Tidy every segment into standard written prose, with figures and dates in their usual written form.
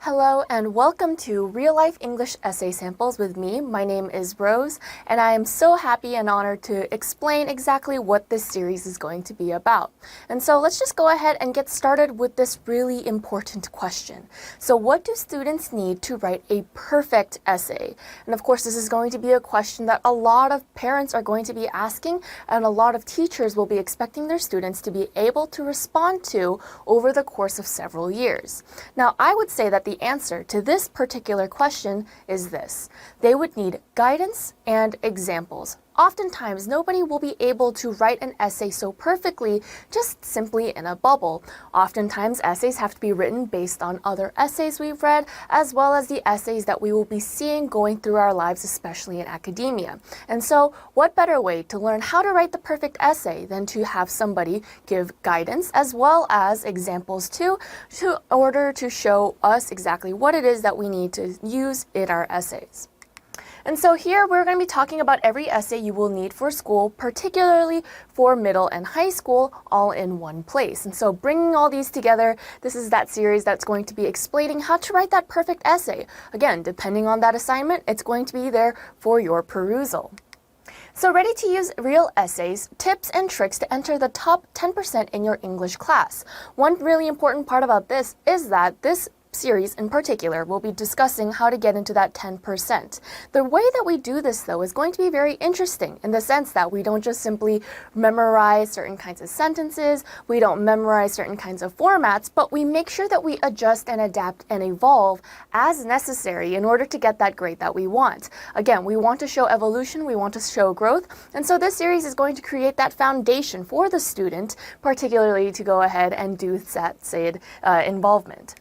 Hello and welcome to Real Life English Essay Samples with me. My name is Rose and I am so happy and honored to explain exactly what this series is going to be about. And so let's just go ahead and get started with this really important question. So what do students need to write a perfect essay? And of course this is going to be a question that a lot of parents are going to be asking and a lot of teachers will be expecting their students to be able to respond to over the course of several years. Now I would say that the answer to this particular question is this. They would need guidance and examples. Oftentimes, nobody will be able to write an essay so perfectly just simply in a bubble. Oftentimes, essays have to be written based on other essays we've read, as well as the essays that we will be seeing going through our lives, especially in academia. And so, what better way to learn how to write the perfect essay than to have somebody give guidance as well as examples too, in order to show us exactly what it is that we need to use in our essays. And so here we're going to be talking about every essay you will need for school, particularly for middle and high school, all in one place. And so bringing all these together, this is that series that's going to be explaining how to write that perfect essay. Again, depending on that assignment, it's going to be there for your perusal. So ready to use real essays, tips and tricks to enter the top 10% in your English class. One really important part about this is that this series in particular will be discussing how to get into that 10%. The way that we do this though is going to be very interesting in the sense that we don't just simply memorize certain kinds of sentences, we don't memorize certain kinds of formats, but we make sure that we adjust and adapt and evolve as necessary in order to get that grade that we want. Again, we want to show evolution, we want to show growth, and so this series is going to create that foundation for the student, particularly to go ahead and do that said involvement.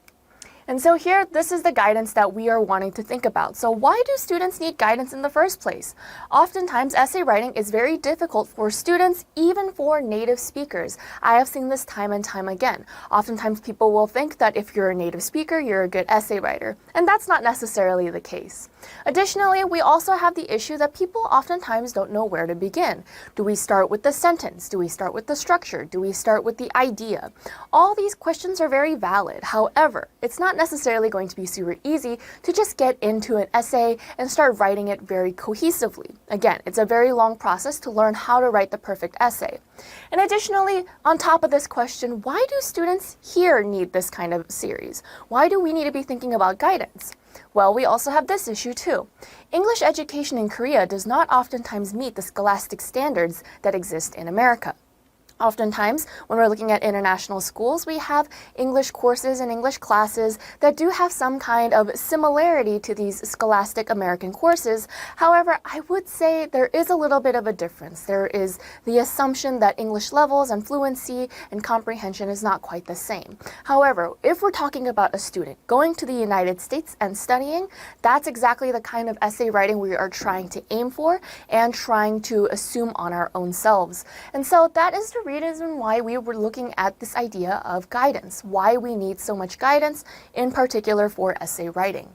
And so here, this is the guidance that we are wanting to think about. So why do students need guidance in the first place? Oftentimes, essay writing is very difficult for students, even for native speakers. I have seen this time and time again. Oftentimes, people will think that if you're a native speaker, you're a good essay writer. And that's not necessarily the case. Additionally, we also have the issue that people oftentimes don't know where to begin. Do we start with the sentence? Do we start with the structure? Do we start with the idea? All these questions are very valid. However, it's not necessarily going to be super easy to just get into an essay and start writing it very cohesively. Again, it's a very long process to learn how to write the perfect essay. And additionally, on top of this question, why do students here need this kind of series? Why do we need to be thinking about guidance? Well, we also have this issue too. English education in Korea does not oftentimes meet the scholastic standards that exist in America. Oftentimes, when we're looking at international schools, we have English courses and English classes that do have some kind of similarity to these scholastic American courses. However, I would say there is a little bit of a difference. There is the assumption that English levels and fluency and comprehension is not quite the same. However, if we're talking about a student going to the United States and studying, that's exactly the kind of essay writing we are trying to aim for and trying to assume on our own selves. And so that is the reason why we were looking at this idea of guidance, why we need so much guidance, in particular for essay writing.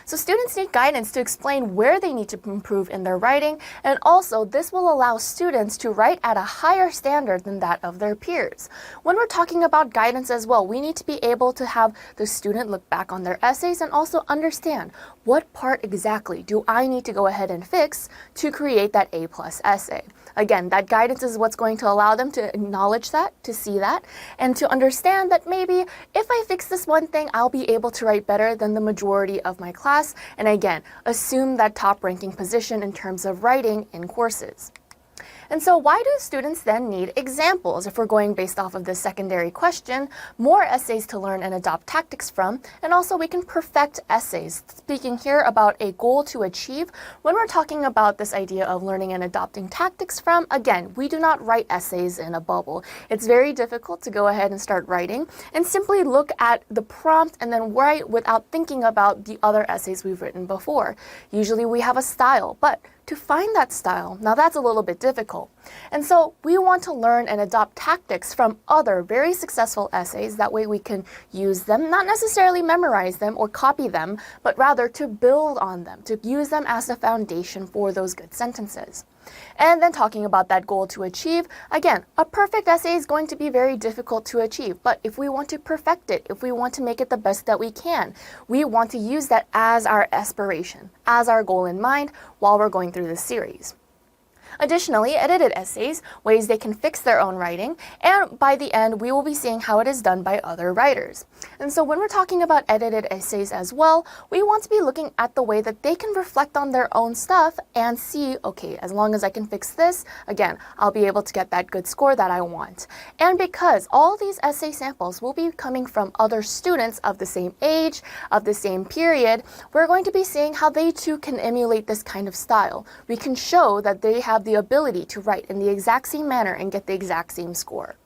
So students need guidance to explain where they need to improve in their writing, and also this will allow students to write at a higher standard than that of their peers. When we're talking about guidance as well, we need to be able to have the student look back on their essays and also understand what part exactly do I need to go ahead and fix to create that A+ essay. Again, that guidance is what's going to allow them to acknowledge that, to see that, and to understand that maybe if I fix this one thing, I'll be able to write better than the majority of my class, and again, assume that top-ranking position in terms of writing in courses. And so why do students then need examples? If we're going based off of this secondary question, more essays to learn and adopt tactics from, and also we can perfect essays. Speaking here about a goal to achieve, when we're talking about this idea of learning and adopting tactics from, again, we do not write essays in a bubble. It's very difficult to go ahead and start writing and simply look at the prompt and then write without thinking about the other essays we've written before. Usually we have a style, but to find that style, now that's a little bit difficult. And so we want to learn and adopt tactics from other very successful essays. That way we can use them, not necessarily memorize them or copy them, but rather to build on them, to use them as the foundation for those good sentences. And then talking about that goal to achieve, again, a perfect essay is going to be very difficult to achieve, but if we want to perfect it, if we want to make it the best that we can, we want to use that as our aspiration, as our goal in mind while we're going through this series. Additionally, edited essays, ways they can fix their own writing, and by the end, we will be seeing how it is done by other writers. And so when we're talking about edited essays as well, we want to be looking at the way that they can reflect on their own stuff and see, okay, as long as I can fix this, again, I'll be able to get that good score that I want. And because all these essay samples will be coming from other students of the same age, of the same period, we're going to be seeing how they too can emulate this kind of style. We can show that they have the ability to write in the exact same manner and get the exact same score.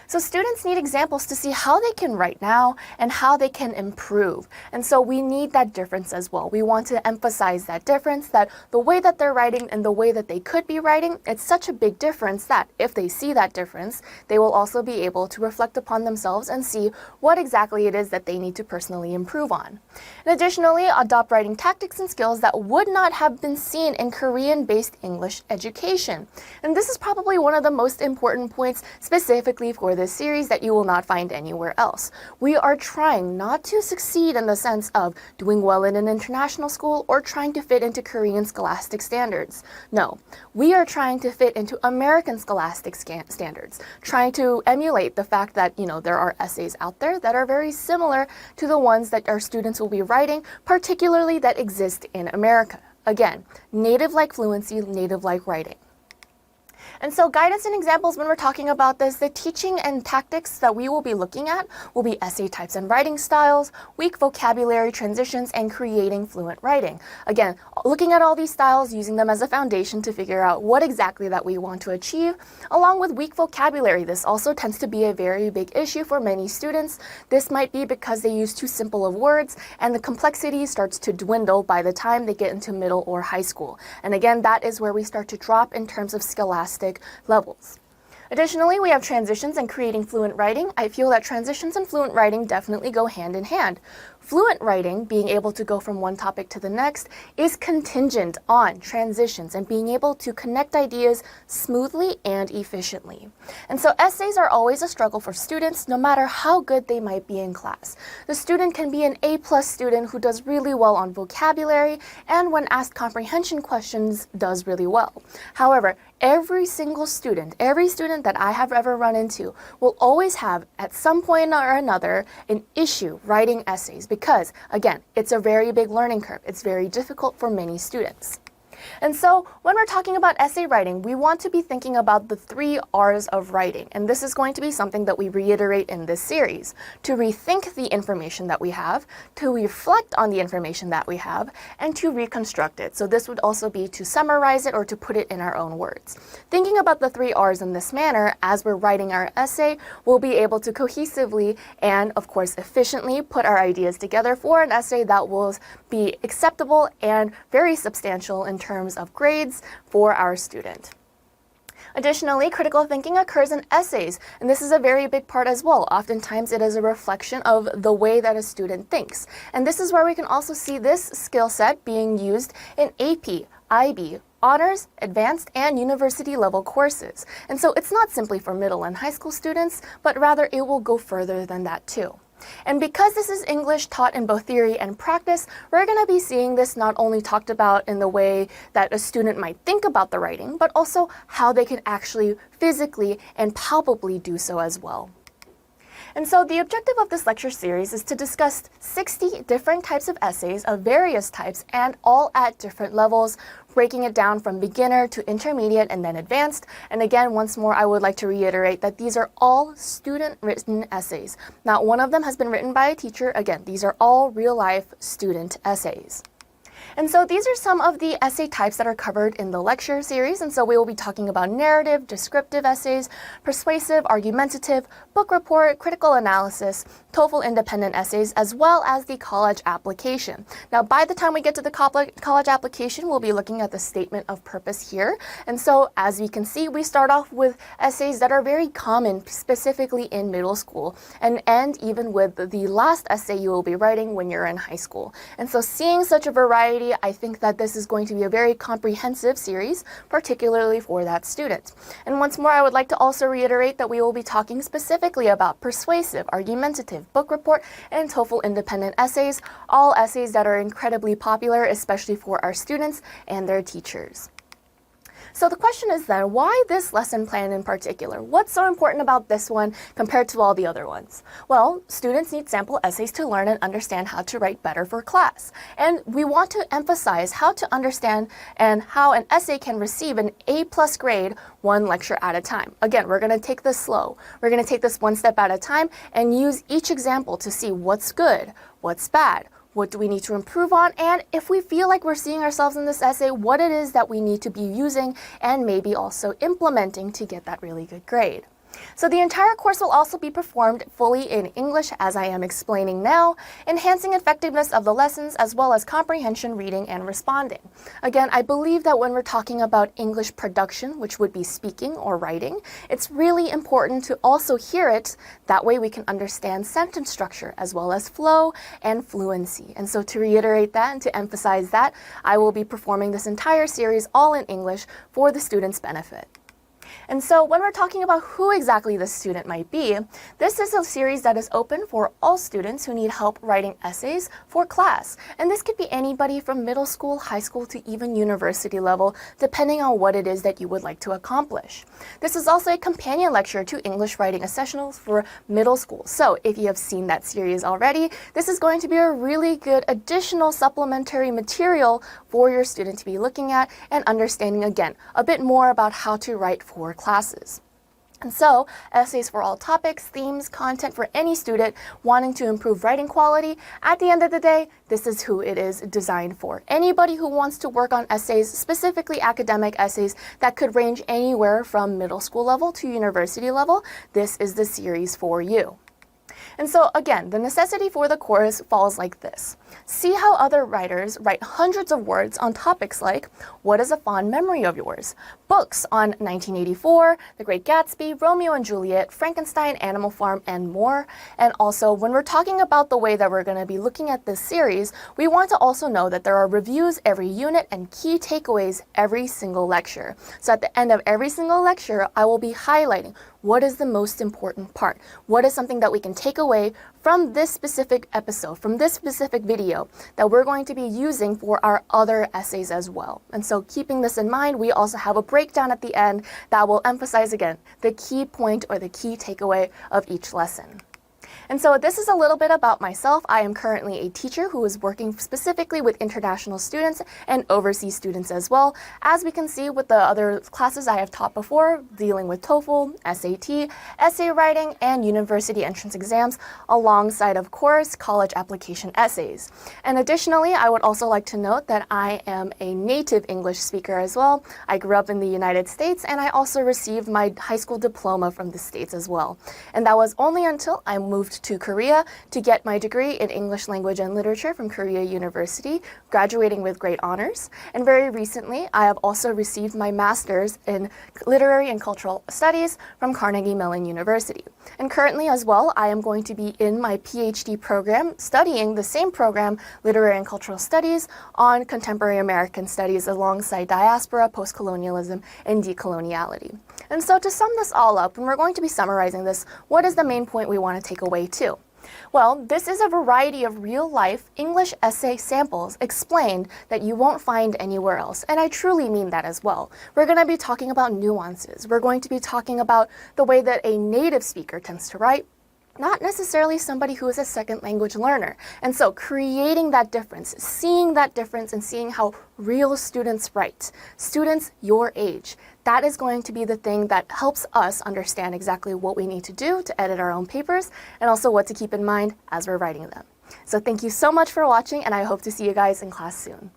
So students need examples to see how they can write now and how they can improve. And so we need that difference as well. We want to emphasize that difference, that the way that they're writing and the way that they could be writing, it's such a big difference that if they see that difference, they will also be able to reflect upon themselves and see what exactly it is that they need to personally improve on. And additionally, adopt writing tactics and skills that would not have been seen in Korean-based English education. And this is probably one of the most important points specifically for this series that you will not find anywhere else. We are trying not to succeed in the sense of doing well in an international school or trying to fit into Korean scholastic standards. No, we are trying to fit into American scholastic standards, trying to emulate the fact that, there are essays out there that are very similar to the ones that our students will be writing, particularly that exist in America. Again, native-like fluency, native-like writing. And so guidance and examples when we're talking about this, the teaching and tactics that we will be looking at will be essay types and writing styles, weak vocabulary transitions, and creating fluent writing. Again, looking at all these styles, using them as a foundation to figure out what exactly that we want to achieve, along with weak vocabulary. This also tends to be a very big issue for many students. This might be because they use too simple of words and the complexity starts to dwindle by the time they get into middle or high school. And again, that is where we start to drop in terms of scholastic levels. Additionally, we have transitions and creating fluent writing. I feel that transitions and fluent writing definitely go hand in hand. Fluent writing, being able to go from one topic to the next, is contingent on transitions and being able to connect ideas smoothly and efficiently. And so essays are always a struggle for students, no matter how good they might be in class. The student can be an A+ student who does really well on vocabulary and when asked comprehension questions does really well. However, every single student, that I have ever run into will always have at some point or another an issue writing essays because, again, it's a very big learning curve. It's very difficult for many students. And so when we're talking about essay writing, we want to be thinking about the 3 R's of writing. And this is going to be something that we reiterate in this series. To rethink the information that we have, to reflect on the information that we have, and to reconstruct it. So this would also be to summarize it or to put it in our own words. Thinking about the 3 R's in this manner, as we're writing our essay, we'll be able to cohesively and, of course, efficiently put our ideas together for an essay that will be acceptable and very substantial in terms of grades for our student. Additionally, critical thinking occurs in essays, and this is a very big part as well. Oftentimes, it is a reflection of the way that a student thinks. And this is where we can also see this skill set being used in AP, IB, honors, advanced, and university level courses. And so it's not simply for middle and high school students, but rather it will go further than that too. And because this is English taught in both theory and practice, we're going to be seeing this not only talked about in the way that a student might think about the writing, but also how they can actually physically and palpably do so as well. And so the objective of this lecture series is to discuss 60 different types of essays of various types and all at different levels, breaking it down from beginner to intermediate and then advanced. And again, once more, I would like to reiterate that these are all student-written essays. Not one of them has been written by a teacher. Again, these are all real-life student essays. And so these are some of the essay types that are covered in the lecture series. And so we will be talking about narrative, descriptive essays, persuasive, argumentative, book report, critical analysis, TOEFL independent essays, as well as the college application. Now, by the time we get to the college application, we'll be looking at the statement of purpose here. And so as we can see, we start off with essays that are very common, specifically in middle school, and end even with the last essay you will be writing when you're in high school. And so seeing such a variety variety, I think that this is going to be a very comprehensive series, particularly for that student. And once more, I would like to also reiterate that we will be talking specifically about persuasive, argumentative, book report, and TOEFL independent essays, all essays that are incredibly popular, especially for our students and their teachers. So the question is then, why this lesson plan in particular? What's so important about this one compared to all the other ones? Well, students need sample essays to learn and understand how to write better for class. And we want to emphasize how to understand and how an essay can receive an A+ grade one lecture at a time. Again, we're going to take this slow. We're going to take this one step at a time and use each example to see what's good, what's bad, what do we need to improve on, and if we feel like we're seeing ourselves in this essay, what it is that we need to be using and maybe also implementing to get that really good grade. So the entire course will also be performed fully in English, as I am explaining now, enhancing effectiveness of the lessons as well as comprehension, reading, and responding. Again, I believe that when we're talking about English production, which would be speaking or writing, it's really important to also hear it. That way we can understand sentence structure as well as flow and fluency. And so to reiterate that and to emphasize that, I will be performing this entire series all in English for the students' benefit. And so when we're talking about who exactly this student might be, this is a series that is open for all students who need help writing essays for class. And this could be anybody from middle school, high school, to even university level, depending on what it is that you would like to accomplish. This is also a companion lecture to English Writing Essentials for middle school. So if you have seen that series already, this is going to be a really good additional supplementary material for your student to be looking at and understanding, again, a bit more about how to write for classes. And so, essays for all topics, themes, content for any student wanting to improve writing quality, at the end of the day, this is who it is designed for. Anybody who wants to work on essays, specifically academic essays, that could range anywhere from middle school level to university level, this is the series for you. And so again, the necessity for the course falls like this. See how other writers write hundreds of words on topics like, what is a fond memory of yours? Books on 1984, The Great Gatsby, Romeo and Juliet, Frankenstein, Animal Farm, and more. And also, when we're talking about the way that we're going to be looking at this series, we want to also know that there are reviews every unit and key takeaways every single lecture. So at the end of every single lecture, I will be highlighting what is the most important part? What is something that we can take away from this specific episode, from this specific video, that we're going to be using for our other essays as well? And so keeping this in mind, we also have a breakdown at the end that will emphasize, again, the key point or the key takeaway of each lesson. And so this is a little bit about myself. I am currently a teacher who is working specifically with international students and overseas students as well. As we can see with the other classes I have taught before, dealing with TOEFL, SAT, essay writing, and university entrance exams, alongside, of course, college application essays. And additionally, I would also like to note that I am a native English speaker as well. I grew up in the United States, and I also received my high school diploma from the States as well. And that was only until I moved to Korea to get my degree in English Language and Literature from Korea University, graduating with great honors. And very recently, I have also received my master's in Literary and Cultural Studies from Carnegie Mellon University. And currently as well, I am going to be in my PhD program studying the same program, Literary and Cultural Studies, on Contemporary American Studies alongside diaspora, post-colonialism, and decoloniality. And so to sum this all up, and we're going to be summarizing this, what is the main point we want to take away too? Well, this is a variety of real-life English essay samples explained that you won't find anywhere else. And I truly mean that as well. We're going to be talking about nuances. We're going to be talking about the way that a native speaker tends to write, not necessarily somebody who is a second language learner. And so creating that difference, seeing that difference and seeing how real students write, students your age, that is going to be the thing that helps us understand exactly what we need to do to edit our own papers and also what to keep in mind as we're writing them. So thank you so much for watching, and I hope to see you guys in class soon.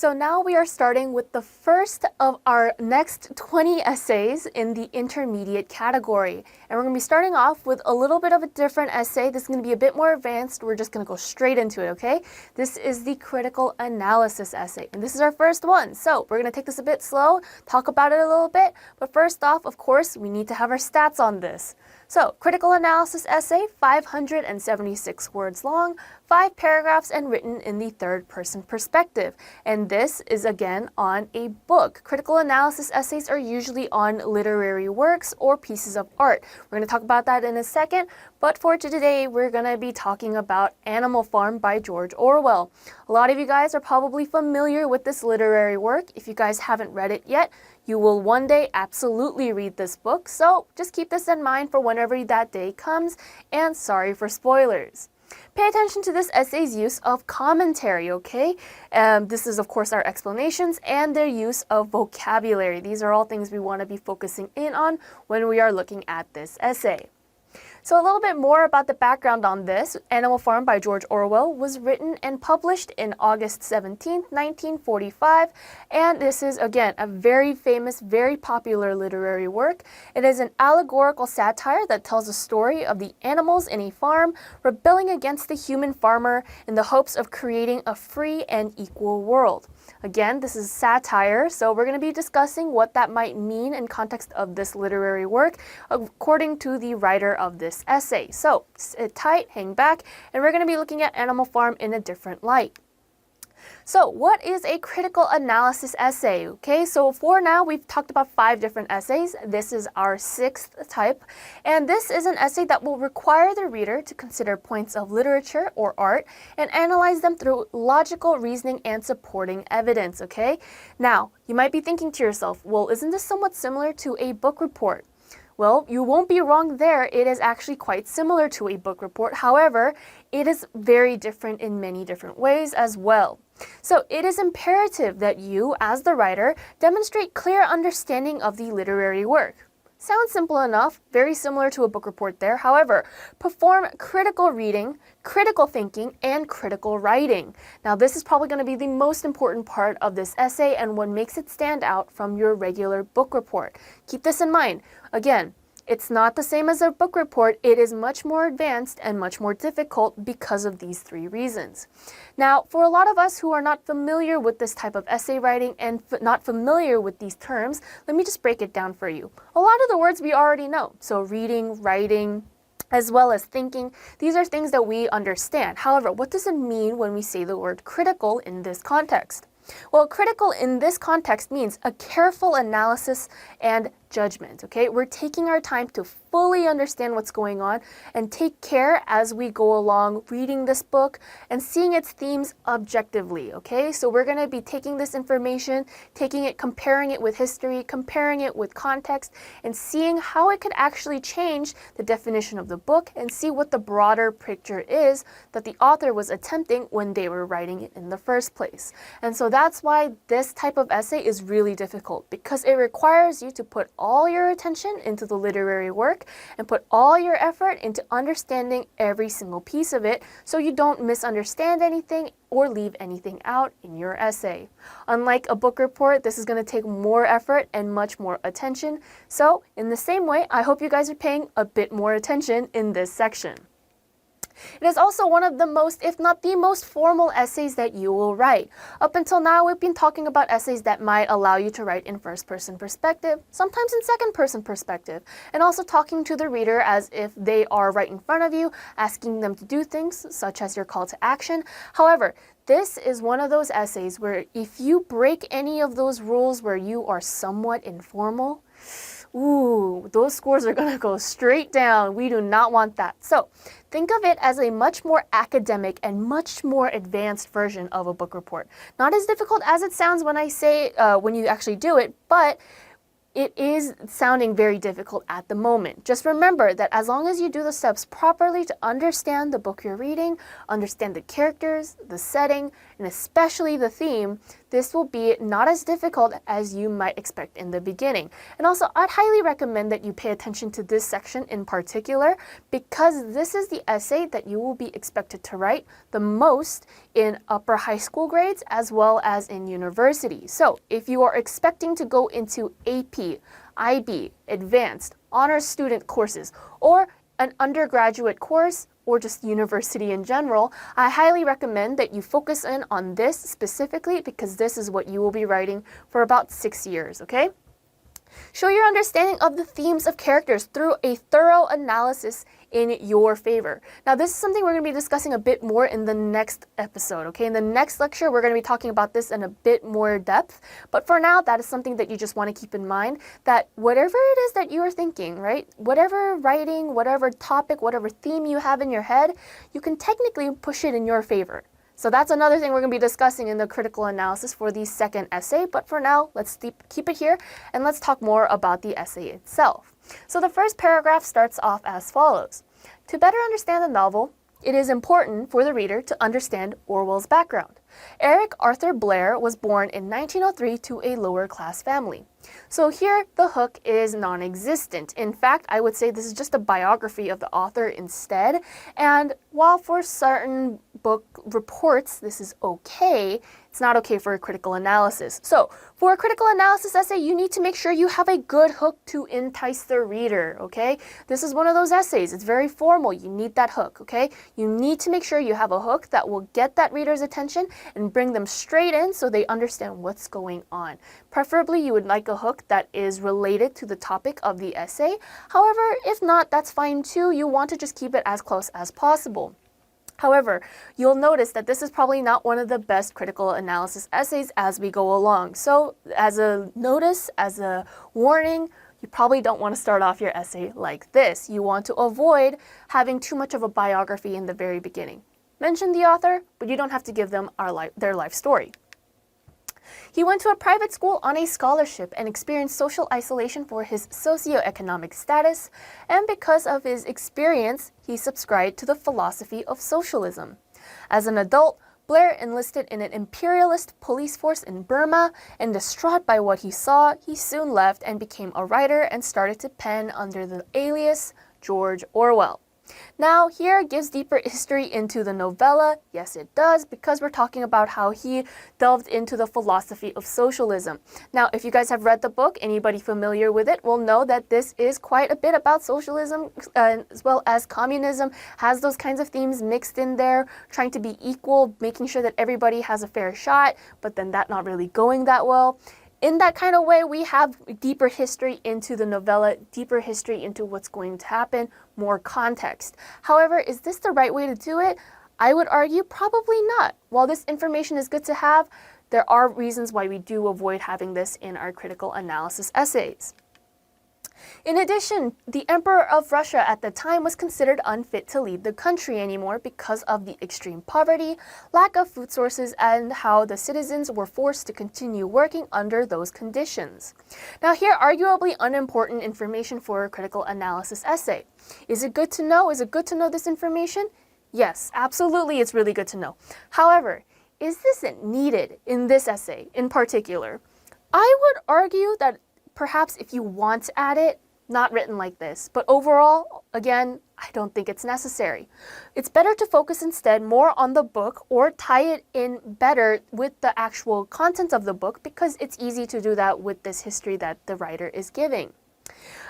So now we are starting with the first of our next 20 essays in the intermediate category. And we're going to be starting off with a little bit of a different essay. This is going to be a bit more advanced. We're just going to go straight into it, okay? This is the critical analysis essay. And this is our first one. So we're going to take this a bit slow, talk about it a little bit. But first off, of course, we need to have our stats on this. So, critical analysis essay, 576 words long, 5 paragraphs, and written in the third-person perspective. And this is, again, on a book. Critical analysis essays are usually on literary works or pieces of art. We're going to talk about that in a second, but for today, we're going to be talking about Animal Farm by George Orwell. A lot of you guys are probably familiar with this literary work. If you guys haven't read it yet, you will one day absolutely read this book, so just keep this in mind for whenever that day comes, and sorry for spoilers. Pay attention to this essay's use of commentary, okay? This is, of course, our explanations and their use of vocabulary. These are all things we want to be focusing in on when we are looking at this essay. So a little bit more about the background on this. Animal Farm by George Orwell was written and published in August 17, 1945, and this is, again, a very famous, very popular literary work. It is an allegorical satire that tells a story of the animals in a farm rebelling against the human farmer in the hopes of creating a free and equal world. Again, this is satire, so we're going to be discussing what that might mean in context of this literary work according to the writer of this essay. So sit tight, hang back, and we're going to be looking at Animal Farm in a different light. So what is a critical analysis essay? Okay, so for now we've talked about 5 different essays. This is our 6th type, and this is an essay that will require the reader to consider points of literature or art and analyze them through logical reasoning and supporting evidence, okay? Now, you might be thinking to yourself, well, isn't this somewhat similar to a book report? Well, you won't be wrong there. It is actually quite similar to a book report. However, it is very different in many different ways as well. So it is imperative that you, as the writer, demonstrate clear understanding of the literary work. Sounds simple enough, very similar to a book report there. However, perform critical reading, critical thinking, and critical writing. Now, this is probably going to be the most important part of this essay and what makes it stand out from your regular book report. Keep this in mind. Again, it's not the same as a book report. It is much more advanced and much more difficult because of these 3 reasons. Now, for a lot of us who are not familiar with this type of essay writing and not familiar with these terms, let me just break it down for you. A lot of the words we already know. So reading, writing, as well as thinking, these are things that we understand. However, what does it mean when we say the word critical in this context? Well, critical in this context means a careful analysis and judgment, okay? We're taking our time to fully understand what's going on and take care as we go along reading this book and seeing its themes objectively, okay? So we're going to be taking this information, taking it, comparing it with history, comparing it with context, and seeing how it could actually change the definition of the book and see what the broader picture is that the author was attempting when they were writing it in the first place. And so that's why this type of essay is really difficult, because it requires you to put all your attention into the literary work and put all your effort into understanding every single piece of it so you don't misunderstand anything or leave anything out in your essay. Unlike a book report, this is going to take more effort and much more attention. So in the same way, I hope you guys are paying a bit more attention in this section. It is also one of the most, if not the most formal essays that you will write. Up until now, we've been talking about essays that might allow you to write in first-person perspective, sometimes in second-person perspective, and also talking to the reader as if they are right in front of you, asking them to do things, such as your call to action. However, this is one of those essays where if you break any of those rules where you are somewhat informal, those scores are going to go straight down. We do not want that. So think of it as a much more academic and much more advanced version of a book report. Not as difficult as it sounds when I say, when you actually do it, but it is sounding very difficult at the moment. Just remember that as long as you do the steps properly to understand the book you're reading, understand the characters, the setting, and especially the theme, this will be not as difficult as you might expect in the beginning. And also, I'd highly recommend that you pay attention to this section in particular because this is the essay that you will be expected to write the most in upper high school grades as well as in university. So if you are expecting to go into AP, IB, advanced, honors student courses, or an undergraduate course, or just university in general, I highly recommend that you focus in on this specifically because this is what you will be writing for about 6 years, okay? Show your understanding of the themes of characters through a thorough analysis in your favor. Now, this is something we're going to be discussing a bit more in the next episode, okay? In the next lecture, we're going to be talking about this in a bit more depth. But for now, that is something that you just want to keep in mind, that whatever it is that you are thinking, right? Whatever writing, whatever topic, whatever theme you have in your head, you can technically push it in your favor. So that's another thing we're going to be discussing in the critical analysis for the second essay. But for now, let's keep it here and let's talk more about the essay itself. So the first paragraph starts off as follows. To better understand the novel, it is important for the reader to understand Orwell's background. Eric Arthur Blair was born in 1903 to a lower-class family. So here, the hook is non-existent. In fact, I would say this is just a biography of the author instead. And while for certain book reports this is okay, it's not okay for a critical analysis. So for a critical analysis essay, you need to make sure you have a good hook to entice the reader, okay? This is one of those essays. It's very formal. You need that hook, okay? You need to make sure you have a hook that will get that reader's attention and bring them straight in so they understand what's going on. Preferably, you would like a hook that is related to the topic of the essay. However, if not, that's fine too. You want to just keep it as close as possible. However, you'll notice that this is probably not one of the best critical analysis essays as we go along. So as a notice, as a warning, you probably don't want to start off your essay like this. You want to avoid having too much of a biography in the very beginning. Mention the author, but you don't have to give them their life story. He went to a private school on a scholarship and experienced social isolation for his socioeconomic status, and because of his experience, he subscribed to the philosophy of socialism. As an adult, Blair enlisted in an imperialist police force in Burma, and distraught by what he saw, he soon left and became a writer and started to pen under the alias George Orwell. Now, here gives deeper history into the novella. Yes, it does, because we're talking about how he delved into the philosophy of socialism. Now, if you guys have read the book, anybody familiar with it will know that this is quite a bit about socialism as well as communism, has those kinds of themes mixed in there, trying to be equal, making sure that everybody has a fair shot, but then that not really going that well. In that kind of way, we have deeper history into the novella, deeper history into what's going to happen, more context. However, is this the right way to do it? I would argue probably not. While this information is good to have, there are reasons why we do avoid having this in our critical analysis essays. In addition, the Emperor of Russia at the time was considered unfit to lead the country anymore because of the extreme poverty, lack of food sources, and how the citizens were forced to continue working under those conditions. Now here, arguably unimportant information for a critical analysis essay. Is it good to know? Is it good to know this information? Yes, absolutely, it's really good to know. However, is this needed in this essay in particular? I would argue that perhaps if you want to add it, not written like this. But overall, again, I don't think it's necessary. It's better to focus instead more on the book or tie it in better with the actual content of the book because it's easy to do that with this history that the writer is giving.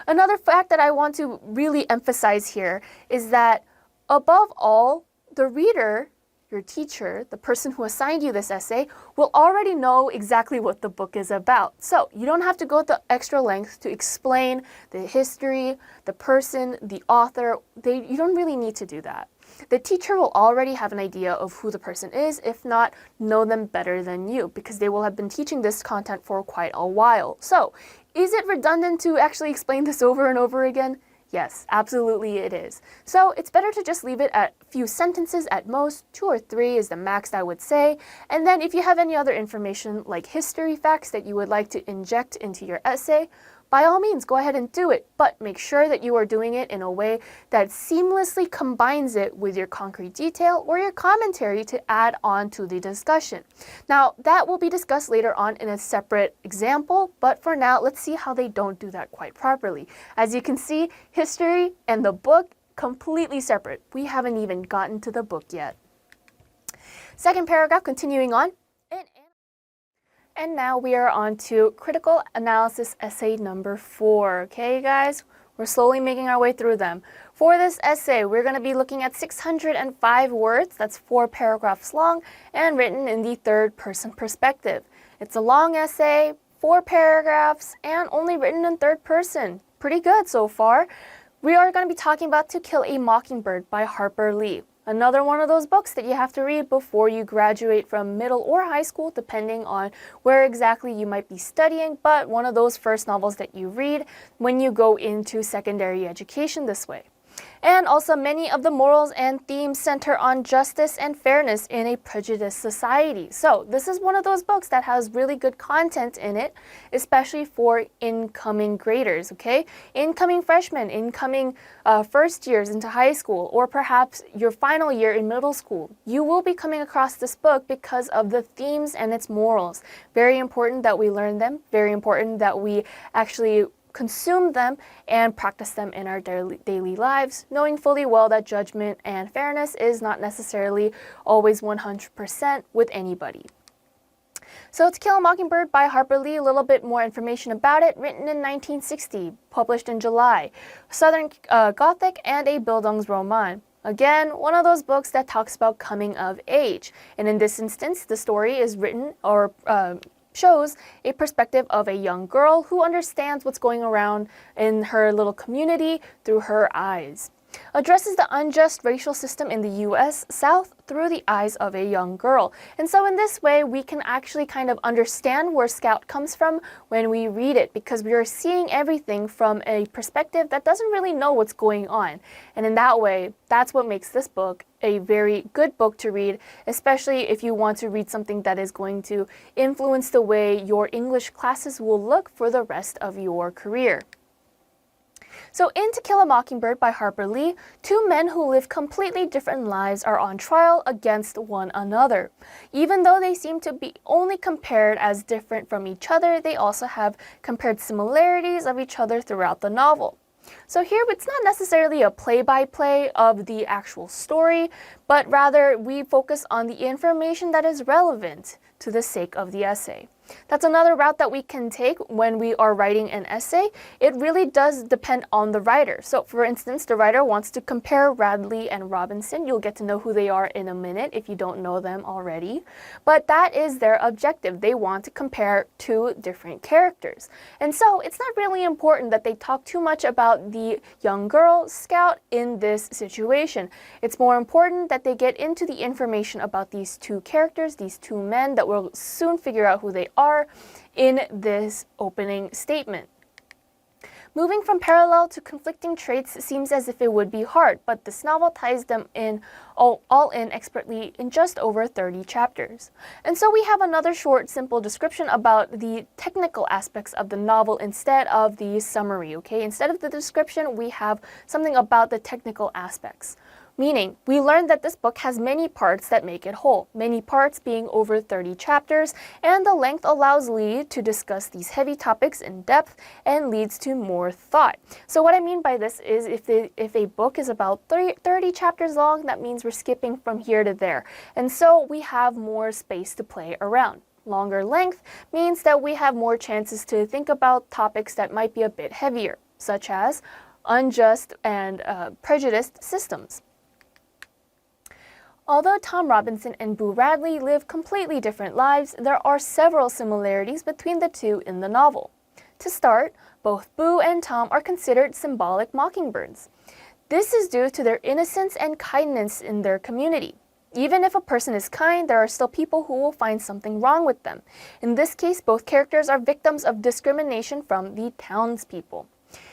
Another fact that I want to really emphasize here is that above all, the reader, your teacher, the person who assigned you this essay, will already know exactly what the book is about. So you don't have to go the extra length to explain the history, the person, the author. You don't really need to do that. The teacher will already have an idea of who the person is, if not know them better than you, because they will have been teaching this content for quite a while. So is it redundant to actually explain this over and over again? Yes, absolutely it is. So it's better to just leave it at a few sentences at most, 2 or 3 is the max I would say. And then if you have any other information like history facts that you would like to inject into your essay, by all means, go ahead and do it, but make sure that you are doing it in a way that seamlessly combines it with your concrete detail or your commentary to add on to the discussion. Now, that will be discussed later on in a separate example, but for now, let's see how they don't do that quite properly. As you can see, history and the book completely separate. We haven't even gotten to the book yet. Second paragraph, continuing on. And now we are on to critical analysis essay number 4. Okay, guys? We're slowly making our way through them. For this essay, we're going to be looking at 605 words. That's 4 paragraphs long and written in the third-person perspective. It's a long essay, 4 paragraphs, and only written in third person. Pretty good so far. We are going to be talking about To Kill a Mockingbird by Harper Lee. Another one of those books that you have to read before you graduate from middle or high school, depending on where exactly you might be studying, but one of those first novels that you read when you go into secondary education this way. And also, many of the morals and themes center on justice and fairness in a prejudiced society. So this is one of those books that has really good content in it, especially for incoming graders, okay? Incoming freshmen, incoming first years into high school, or perhaps your final year in middle school. You will be coming across this book because of the themes and its morals. Very important that we learn them, very important that we actually consume them and practice them in our daily lives, knowing fully well that judgment and fairness is not necessarily always 100% with anybody. So To Kill a Mockingbird by Harper Lee, a little bit more information about it, written in 1960, published in July, Southern Gothic and a Bildungsroman. Again, one of those books that talks about coming of age. And in this instance, the story is written or shows a perspective of a young girl who understands what's going around in her little community through her eyes. Addresses the unjust racial system in the U.S. South through the eyes of a young girl. And so in this way, we can actually kind of understand where Scout comes from when we read it, because we are seeing everything from a perspective that doesn't really know what's going on. And in that way, that's what makes this book a very good book to read, especially if you want to read something that is going to influence the way your English classes will look for the rest of your career. So in To Kill a Mockingbird by Harper Lee, 2 men who live completely different lives are on trial against one another. Even though they seem to be only compared as different from each other, they also have compared similarities of each other throughout the novel. So here it's not necessarily a play-by-play of the actual story, but rather we focus on the information that is relevant to the sake of the essay. That's another route that we can take when we are writing an essay. It really does depend on the writer. So for instance, the writer wants to compare Radley and Robinson. You'll get to know who they are in a minute if you don't know them already. But that is their objective. They want to compare 2 different characters. And so it's not really important that they talk too much about the young girl, Scout, in this situation. It's more important that they get into the information about these 2 characters, these 2 men that we'll soon figure out who they are in this opening statement. Moving from parallel to conflicting traits seems as if it would be hard, but this novel ties them in all in expertly in just over 30 chapters. And so we have another short, simple description about the technical aspects of the novel instead of the summary, okay? Instead of the description, we have something about the technical aspects. Meaning, we learned that this book has many parts that make it whole, many parts being over 30 chapters, and the length allows Lee to discuss these heavy topics in depth and leads to more thought. So what I mean by this is if a book is about 30 chapters long, that means we're skipping from here to there. And so we have more space to play around. Longer length means that we have more chances to think about topics that might be a bit heavier, such as unjust and prejudiced systems. Although Tom Robinson and Boo Radley live completely different lives, there are several similarities between the 2 in the novel. To start, both Boo and Tom are considered symbolic mockingbirds. This is due to their innocence and kindness in their community. Even if a person is kind, there are still people who will find something wrong with them. In this case, both characters are victims of discrimination from the townspeople.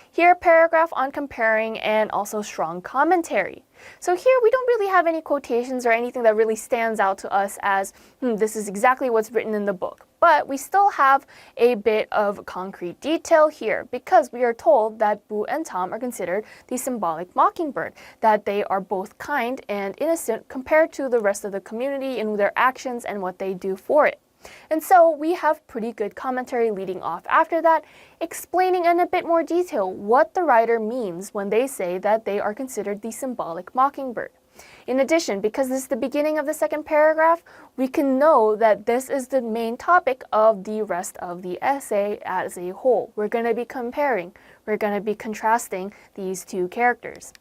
Here, a paragraph on comparing and also strong commentary. So here we don't really have any quotations or anything that really stands out to us as, this is exactly what's written in the book. But But we still have a bit of concrete detail here because we are told that Boo and Tom are considered the symbolic mockingbird, that they are both kind and innocent compared to the rest of the community in their actions and what they do for it. And so we have pretty good commentary leading off after that, explaining in a bit more detail what the writer means when they say that they are considered the symbolic mockingbird. In addition, because this is the beginning of the second paragraph, we can know that this is the main topic of the rest of the essay as a whole. We're going to be comparing, we're going to be contrasting these two characters.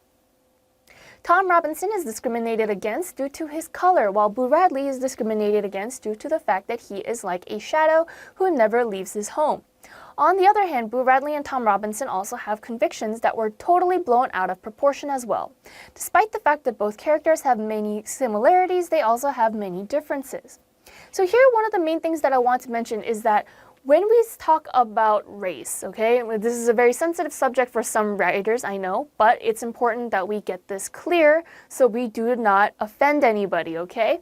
Tom Robinson is discriminated against due to his color, while Boo Radley is discriminated against due to the fact that he is like a shadow who never leaves his home. On the other hand, Boo Radley and Tom Robinson also have convictions that were totally blown out of proportion as well. Despite the fact that both characters have many similarities, they also have many differences. So here, one of the main things that I want to mention is that when we talk about race, okay, this is a very sensitive subject for some writers, I know, but it's important that we get this clear so we do not offend anybody, okay?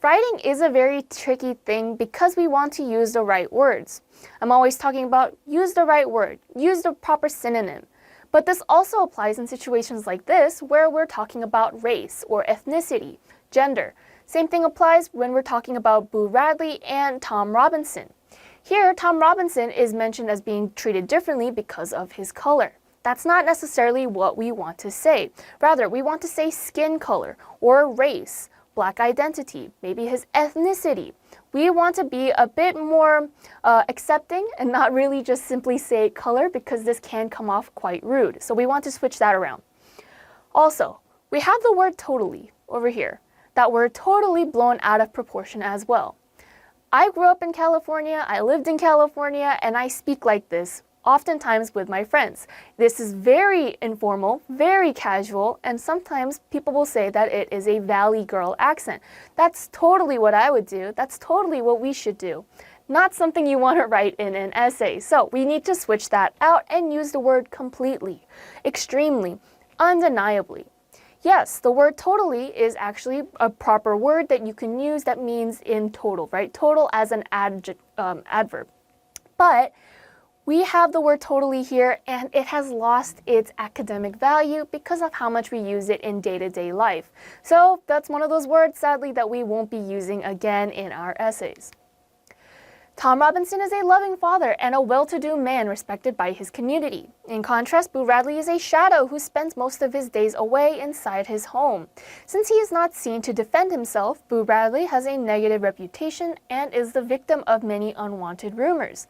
Writing is a very tricky thing because we want to use the right words. I'm always talking about use the right word, use the proper synonym. But this also applies in situations like this where we're talking about race or ethnicity, gender. Same thing applies when we're talking about Boo Radley and Tom Robinson. Here, Tom Robinson is mentioned as being treated differently because of his color. That's not necessarily what we want to say. Rather, we want to say skin color or race, Black identity, maybe his ethnicity. We want to be a bit more accepting and not really just simply say color because this can come off quite rude. So we want to switch that around. Also, we have the word totally over here. That word totally blown out of proportion as well. I grew up in California, I lived in California, and I speak like this oftentimes with my friends. This is very informal, very casual, and sometimes people will say that it is a Valley girl accent. That's totally what I would do. That's totally what we should do. Not something you want to write in an essay. So we need to switch that out and use the word completely, extremely, undeniably. Yes, the word totally is actually a proper word that you can use that means in total, right? Total as an adverb. But we have the word totally here and it has lost its academic value because of how much we use it in day-to-day life. So that's one of those words, sadly, that we won't be using again in our essays. Tom Robinson is a loving father and a well-to-do man respected by his community. In contrast, Boo Radley is a shadow who spends most of his days away inside his home. Since he is not seen to defend himself, Boo Radley has a negative reputation and is the victim of many unwanted rumors.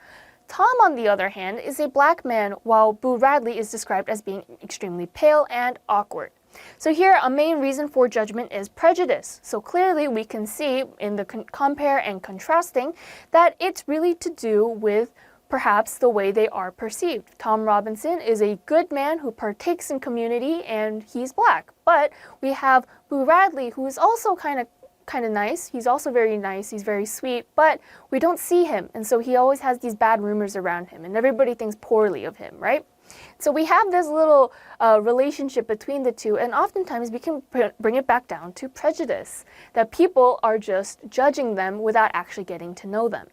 Tom, on the other hand, is a black man, while Boo Radley is described as being extremely pale and awkward. So here, a main reason for judgment is prejudice. So clearly we can see in the compare and contrasting that it's really to do with perhaps the way they are perceived. Tom Robinson is a good man who partakes in community and he's black. But we have Boo Radley, who is also kind of nice. He's also very nice. He's very sweet, but we don't see him. And so he always has these bad rumors around him and everybody thinks poorly of him, right? So we have this little relationship between the two, and oftentimes we can bring it back down to prejudice, that people are just judging them without actually getting to know them.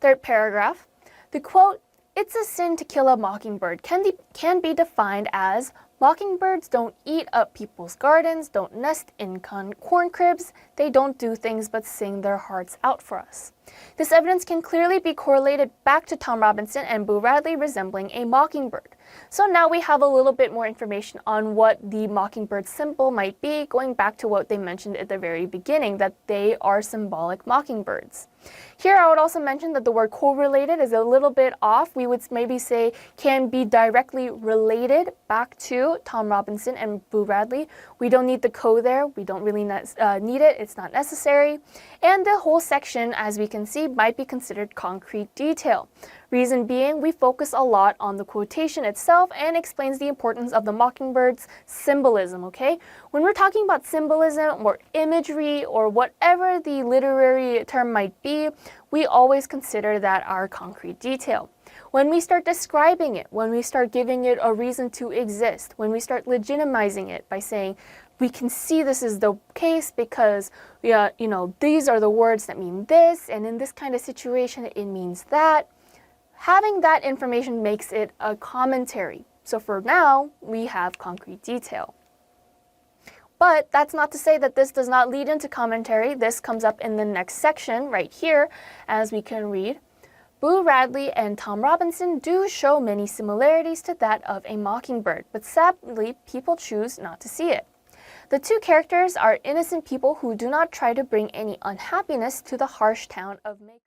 Third paragraph, the quote, "It's a sin to kill a mockingbird" can be defined as mockingbirds don't eat up people's gardens, don't nest in corn cribs, they don't do things but sing their hearts out for us. This evidence can clearly be correlated back to Tom Robinson and Boo Radley resembling a mockingbird. So now we have a little bit more information on what the mockingbird symbol might be, going back to what they mentioned at the very beginning, that they are symbolic mockingbirds. Here I would also mention that the word correlated is a little bit off. We would maybe say can be directly related back to Tom Robinson and Boo Radley. We don't need the co there. We don't really need it. It's not necessary. And the whole section, as we can see, might be considered concrete detail. Reason being, we focus a lot on the quotation itself and explains the importance of the mockingbird's symbolism, okay? When we're talking about symbolism or imagery or whatever the literary term might be, we always consider that our concrete detail. When we start describing it, when we start giving it a reason to exist, when we start legitimizing it by saying, we can see this is the case because these are the words that mean this, and in this kind of situation it means that. Having that information makes it a commentary. So for now, we have concrete detail. But that's not to say that this does not lead into commentary. This comes up in the next section right here, as we can read. Boo Radley and Tom Robinson do show many similarities to that of a mockingbird, but sadly, people choose not to see it. The two characters are innocent people who do not try to bring any unhappiness to the harsh town of Macon.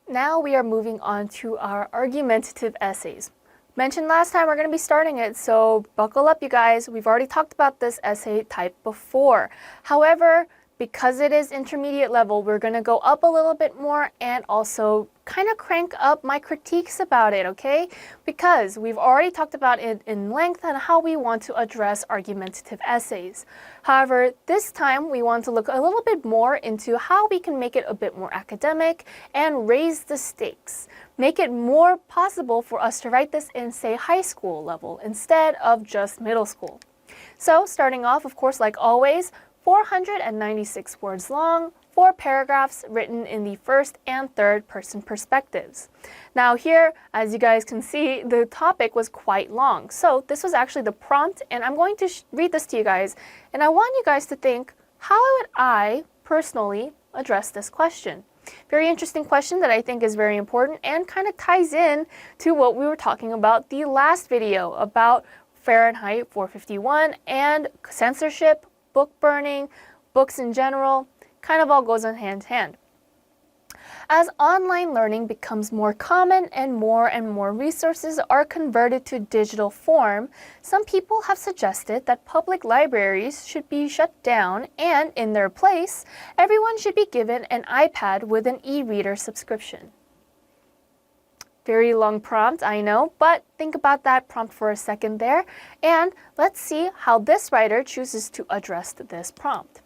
Now we are moving on to our argumentative essays. Mentioned last time we're going to be starting it, so buckle up you guys. We've already talked about this essay type before. However, because it is intermediate level, we're going to go up a little bit more and also kind of crank up my critiques about it, okay? Because we've already talked about it in length and how we want to address argumentative essays. However, this time we want to look a little bit more into how we can make it a bit more academic and raise the stakes. Make it more possible for us to write this in, say, high school level instead of just middle school. So starting off, of course, like always, 496 words long, 4 paragraphs written in the first and third person perspectives. Now here, as you guys can see, the topic was quite long. So this was actually the prompt, and I'm going to read this to you guys, and I want you guys to think, how would I personally address this question? Very interesting question that I think is very important and kind of ties in to what we were talking about the last video about Fahrenheit 451 and censorship, book burning, books in general, kind of all goes on hand in hand. As online learning becomes more common and more resources are converted to digital form, some people have suggested that public libraries should be shut down and, in their place, everyone should be given an iPad with an e-reader subscription. Very long prompt, I know, but think about that prompt for a second there, and let's see how this writer chooses to address this prompt.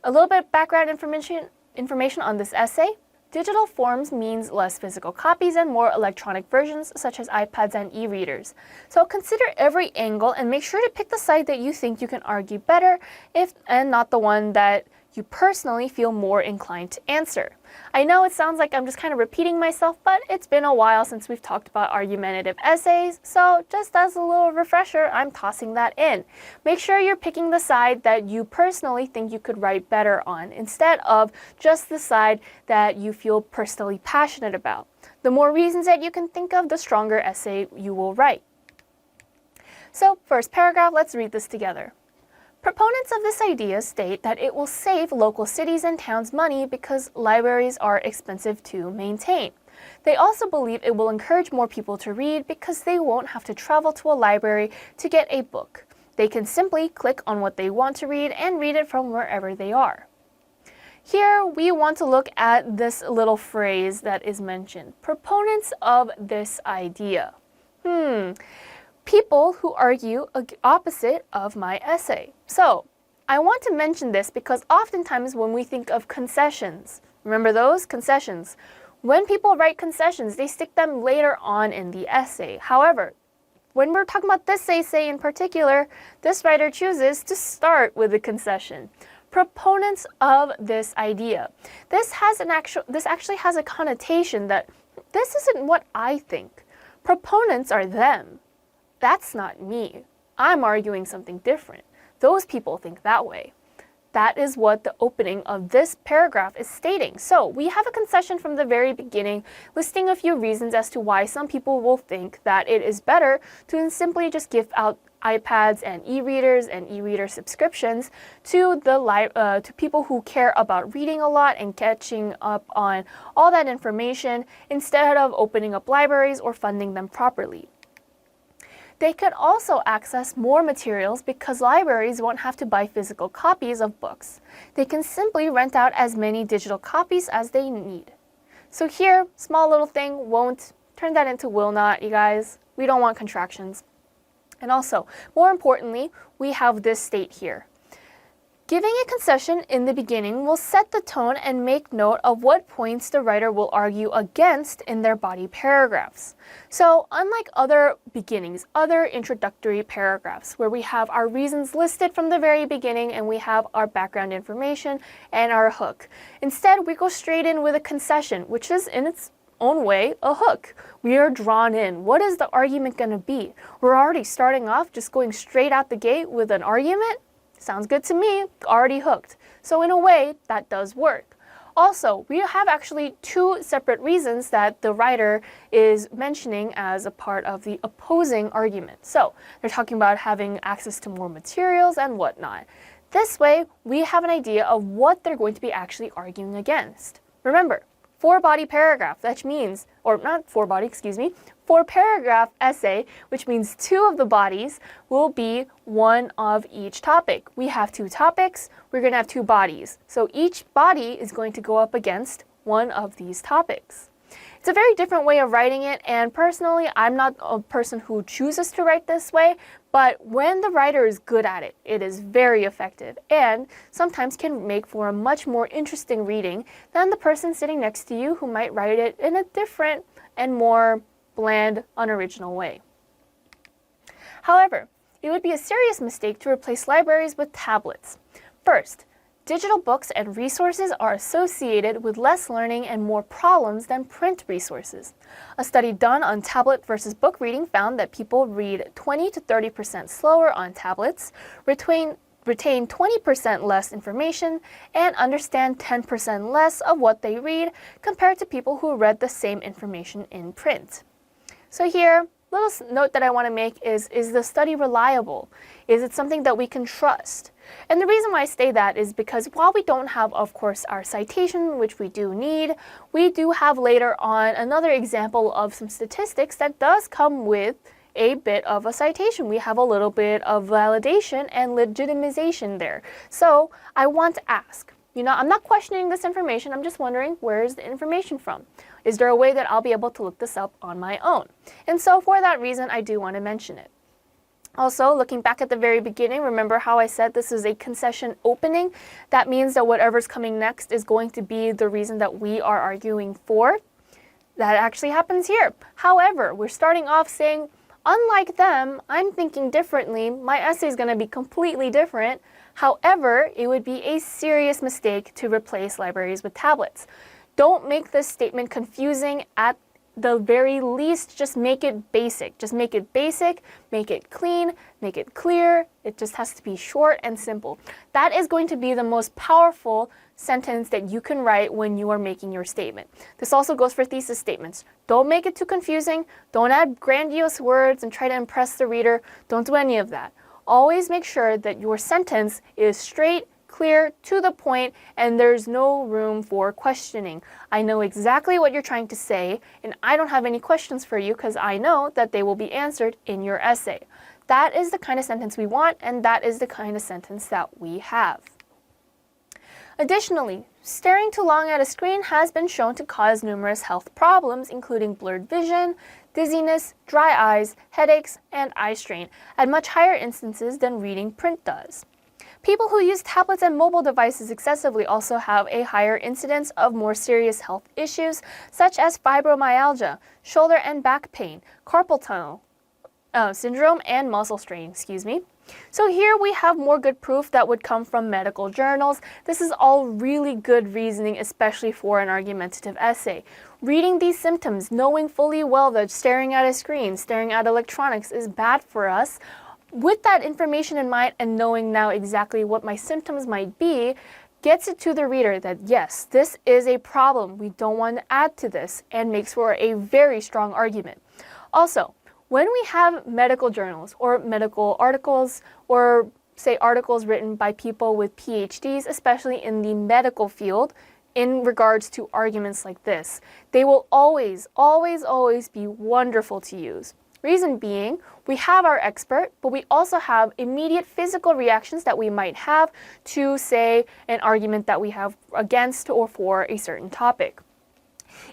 A little bit of background information on this essay. Digital forms means less physical copies and more electronic versions, such as iPads and e-readers. So consider every angle and make sure to pick the side that you think you can argue better, and not the one that you personally feel more inclined to answer. I know it sounds like I'm just kind of repeating myself, but it's been a while since we've talked about argumentative essays, so just as a little refresher, I'm tossing that in. Make sure you're picking the side that you personally think you could write better on, instead of just the side that you feel personally passionate about. The more reasons that you can think of, the stronger essay you will write. So, first paragraph, let's read this together. Proponents of this idea state that it will save local cities and towns money because libraries are expensive to maintain. They also believe it will encourage more people to read because they won't have to travel to a library to get a book. They can simply click on what they want to read and read it from wherever they are. Here we want to look at this little phrase that is mentioned. Proponents of this idea. People who argue opposite of my essay. So, I want to mention this because oftentimes when we think of concessions, remember those? Concessions. When people write concessions, they stick them later on in the essay. However, when we're talking about this essay in particular, this writer chooses to start with a concession. Proponents of this idea. This actually has a connotation that this isn't what I think. Proponents are them. That's not me. I'm arguing something different. Those people think that way. That is what the opening of this paragraph is stating. So we have a concession from the very beginning, listing a few reasons as to why some people will think that it is better to simply just give out iPads and e-readers and e-reader subscriptions to people who care about reading a lot and catching up on all that information instead of opening up libraries or funding them properly. They could also access more materials because libraries won't have to buy physical copies of books. They can simply rent out as many digital copies as they need. So here, small little thing, won't, turn that into will not, you guys. We don't want contractions. And also, more importantly, we have this state here. Giving a concession in the beginning will set the tone and make note of what points the writer will argue against in their body paragraphs. So, unlike other beginnings, other introductory paragraphs, where we have our reasons listed from the very beginning and we have our background information and our hook, instead we go straight in with a concession, which is in its own way a hook. We are drawn in. What is the argument going to be? We're already starting off just going straight out the gate with an argument? Sounds good to me, already hooked. So in a way, that does work. Also, we have actually two separate reasons that the writer is mentioning as a part of the opposing argument. So they're talking about having access to more materials and whatnot. This way, we have an idea of what they're going to be actually arguing against. Remember, 4-body paragraph, that means, or not 4-body, excuse me, 4-paragraph essay, which means 2 of the bodies will be one of each topic. We have 2 topics, we're going to have 2 bodies. So each body is going to go up against one of these topics. It's a very different way of writing it, and personally, I'm not a person who chooses to write this way, but when the writer is good at it, it is very effective and sometimes can make for a much more interesting reading than the person sitting next to you who might write it in a different and more bland, unoriginal way. However, it would be a serious mistake to replace libraries with tablets. First, digital books and resources are associated with less learning and more problems than print resources. A study done on tablet versus book reading found that people read 20 to 30% slower on tablets, retain 20% less information, and understand 10% less of what they read compared to people who read the same information in print. So here, little note that I want to make is the study reliable? Is it something that we can trust? And the reason why I say that is because while we don't have, of course, our citation, which we do need, we do have later on another example of some statistics that does come with a bit of a citation. We have a little bit of validation and legitimization there. So I want to ask, I'm not questioning this information, I'm just wondering, where is the information from? Is there a way that I'll be able to look this up on my own? And so for that reason, I do want to mention it. Also, looking back at the very beginning, remember how I said this is a concession opening? That means that whatever's coming next is going to be the reason that we are arguing for. That actually happens here. However, we're starting off saying, unlike them, I'm thinking differently. My essay is going to be completely different. However, it would be a serious mistake to replace libraries with tablets. Don't make this statement confusing. At the very least, just make it basic. Just make it basic, make it clean, make it clear. It just has to be short and simple. That is going to be the most powerful sentence that you can write when you are making your statement. This also goes for thesis statements. Don't make it too confusing. Don't add grandiose words and try to impress the reader. Don't do any of that. Always make sure that your sentence is straight, clear, to the point, and there's no room for questioning. I know exactly what you're trying to say, and I don't have any questions for you because I know that they will be answered in your essay. That is the kind of sentence we want, and that is the kind of sentence that we have. Additionally, staring too long at a screen has been shown to cause numerous health problems, including blurred vision, dizziness, dry eyes, headaches, and eye strain, at much higher instances than reading print does. People who use tablets and mobile devices excessively also have a higher incidence of more serious health issues, such as fibromyalgia, shoulder and back pain, carpal tunnel syndrome, and muscle strain, So here we have more good proof that would come from medical journals. This is all really good reasoning, especially for an argumentative essay. Reading these symptoms, knowing fully well that staring at a screen, staring at electronics is bad for us, with that information in mind and knowing now exactly what my symptoms might be, gets it to the reader that yes, this is a problem, we don't want to add to this, and makes for a very strong argument. Also, when we have medical journals or medical articles, or say articles written by people with PhDs, especially in the medical field, in regards to arguments like this, they will always, always, always be wonderful to use. Reason being, we have our expert, but we also have immediate physical reactions that we might have to, say, an argument that we have against or for a certain topic.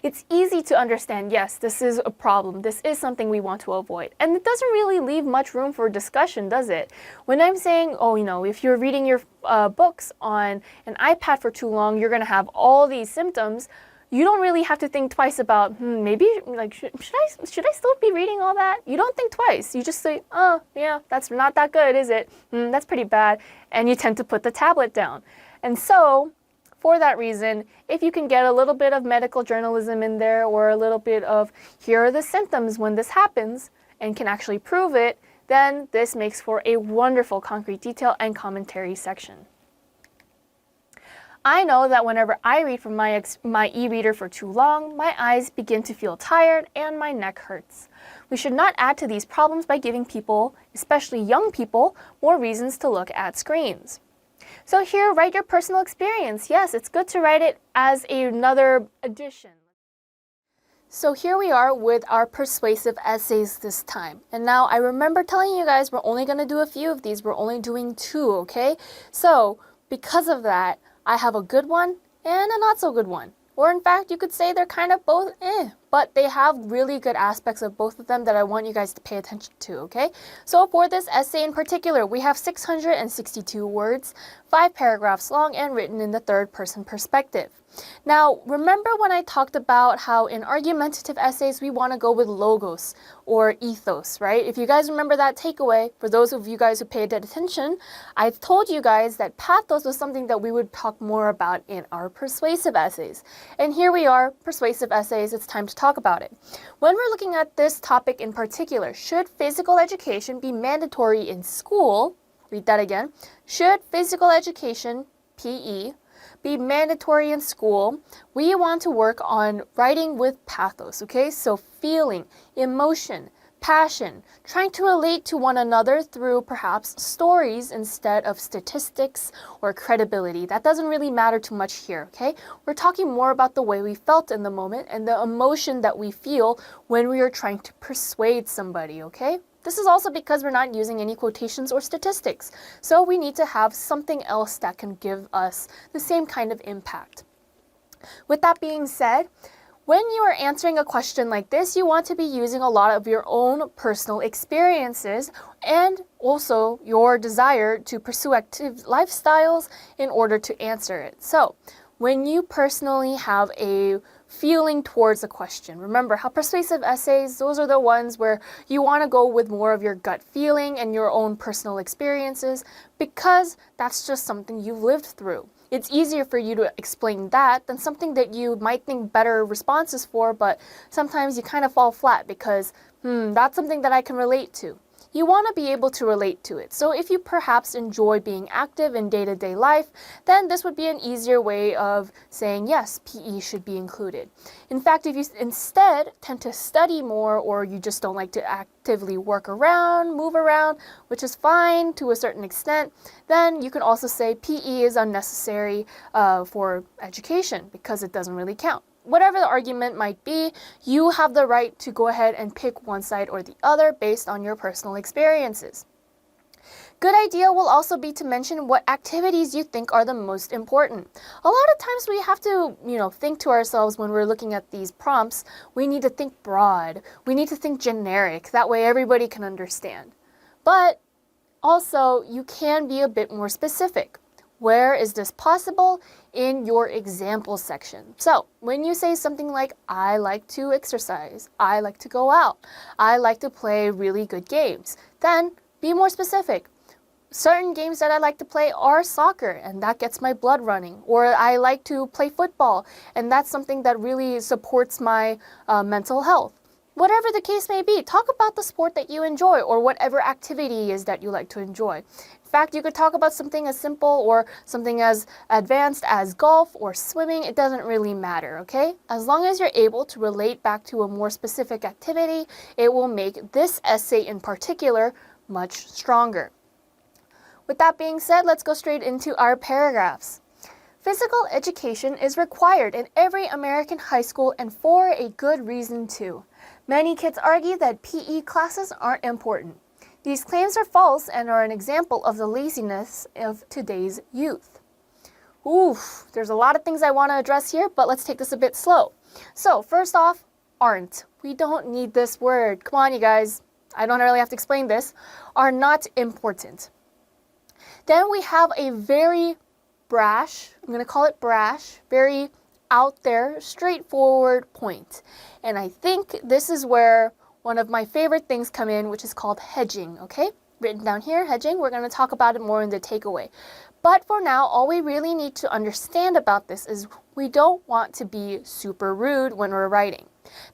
It's easy to understand, yes, this is a problem. This is something we want to avoid. And it doesn't really leave much room for discussion, does it? When I'm saying, oh, if you're reading your books on an iPad for too long, you're going to have all these symptoms. You don't really have to think twice about, maybe, like, should I still be reading all that? You don't think twice. You just say, oh, yeah, that's not that good, is it? That's pretty bad. And you tend to put the tablet down. And so, for that reason, if you can get a little bit of medical journalism in there or a little bit of here are the symptoms when this happens and can actually prove it, then this makes for a wonderful concrete detail and commentary section. I know that whenever I read from my e-reader for too long, my eyes begin to feel tired and my neck hurts. We should not add to these problems by giving people, especially young people, more reasons to look at screens. So here, write your personal experience. Yes, it's good to write it as another addition. So here we are with our persuasive essays this time. And now I remember telling you guys we're only going to do a few of these. We're only doing 2, okay? So because of that, I have a good one and a not so good one. Or in fact, you could say they're kind of both but they have really good aspects of both of them that I want you guys to pay attention to, okay? So for this essay in particular, we have 662 words, 5 paragraphs long, and written in the third-person perspective. Now, remember when I talked about how in argumentative essays, we want to go with logos or ethos, right? If you guys remember that takeaway, for those of you guys who paid attention, I told you guys that pathos was something that we would talk more about in our persuasive essays. And here we are, persuasive essays, it's time to talk about it. When we're looking at this topic in particular, should physical education be mandatory in school? Read that again. Should physical education, PE, be mandatory in school? We want to work on writing with pathos, okay? So feeling, emotion, passion, trying to relate to one another through perhaps stories instead of statistics or credibility. That doesn't really matter too much here, okay? We're talking more about the way we felt in the moment and the emotion that we feel when we are trying to persuade somebody, okay? This is also because we're not using any quotations or statistics. So we need to have something else that can give us the same kind of impact. With that being said, when you are answering a question like this, you want to be using a lot of your own personal experiences and also your desire to pursue active lifestyles in order to answer it. So when you personally have a feeling towards a question. Remember how persuasive essays, those are the ones where you want to go with more of your gut feeling and your own personal experiences because that's just something you've lived through. It's easier for you to explain that than something that you might think better responses for, but sometimes you kind of fall flat because, that's something that I can relate to. You want to be able to relate to it. So if you perhaps enjoy being active in day-to-day life, then this would be an easier way of saying, yes, PE should be included. In fact, if you instead tend to study more or you just don't like to actively work around, move around, which is fine to a certain extent, then you can also say PE is unnecessary for education because it doesn't really count. Whatever the argument might be, you have the right to go ahead and pick one side or the other based on your personal experiences. Good idea will also be to mention what activities you think are the most important. A lot of times we have to, think to ourselves when we're looking at these prompts, we need to think broad. We need to think generic. That way everybody can understand. But also, you can be a bit more specific. Where is this possible? In your example section. So when you say something like, I like to exercise, I like to go out, I like to play really good games, then be more specific. Certain games that I like to play are soccer, and that gets my blood running. Or I like to play football, and that's something that really supports my mental health. Whatever the case may be, talk about the sport that you enjoy or whatever activity is that you like to enjoy. In fact, you could talk about something as simple or something as advanced as golf or swimming. It doesn't really matter, okay? As long as you're able to relate back to a more specific activity, it will make this essay in particular much stronger. With that being said, let's go straight into our paragraphs. Physical education is required in every American high school and for a good reason too. Many kids argue that PE classes aren't important. These claims are false and are an example of the laziness of today's youth. There's a lot of things I want to address here, but let's take this a bit slow. So first off, aren't. We don't need this word. Come on, you guys. I don't really have to explain this. Are not important. Then we have a very brash, I'm going to call it brash, very out there, straightforward point. And I think this is where one of my favorite things come in, which is called hedging, okay? Written down here, hedging. We're going to talk about it more in the takeaway. But for now, all we really need to understand about this is we don't want to be super rude when we're writing.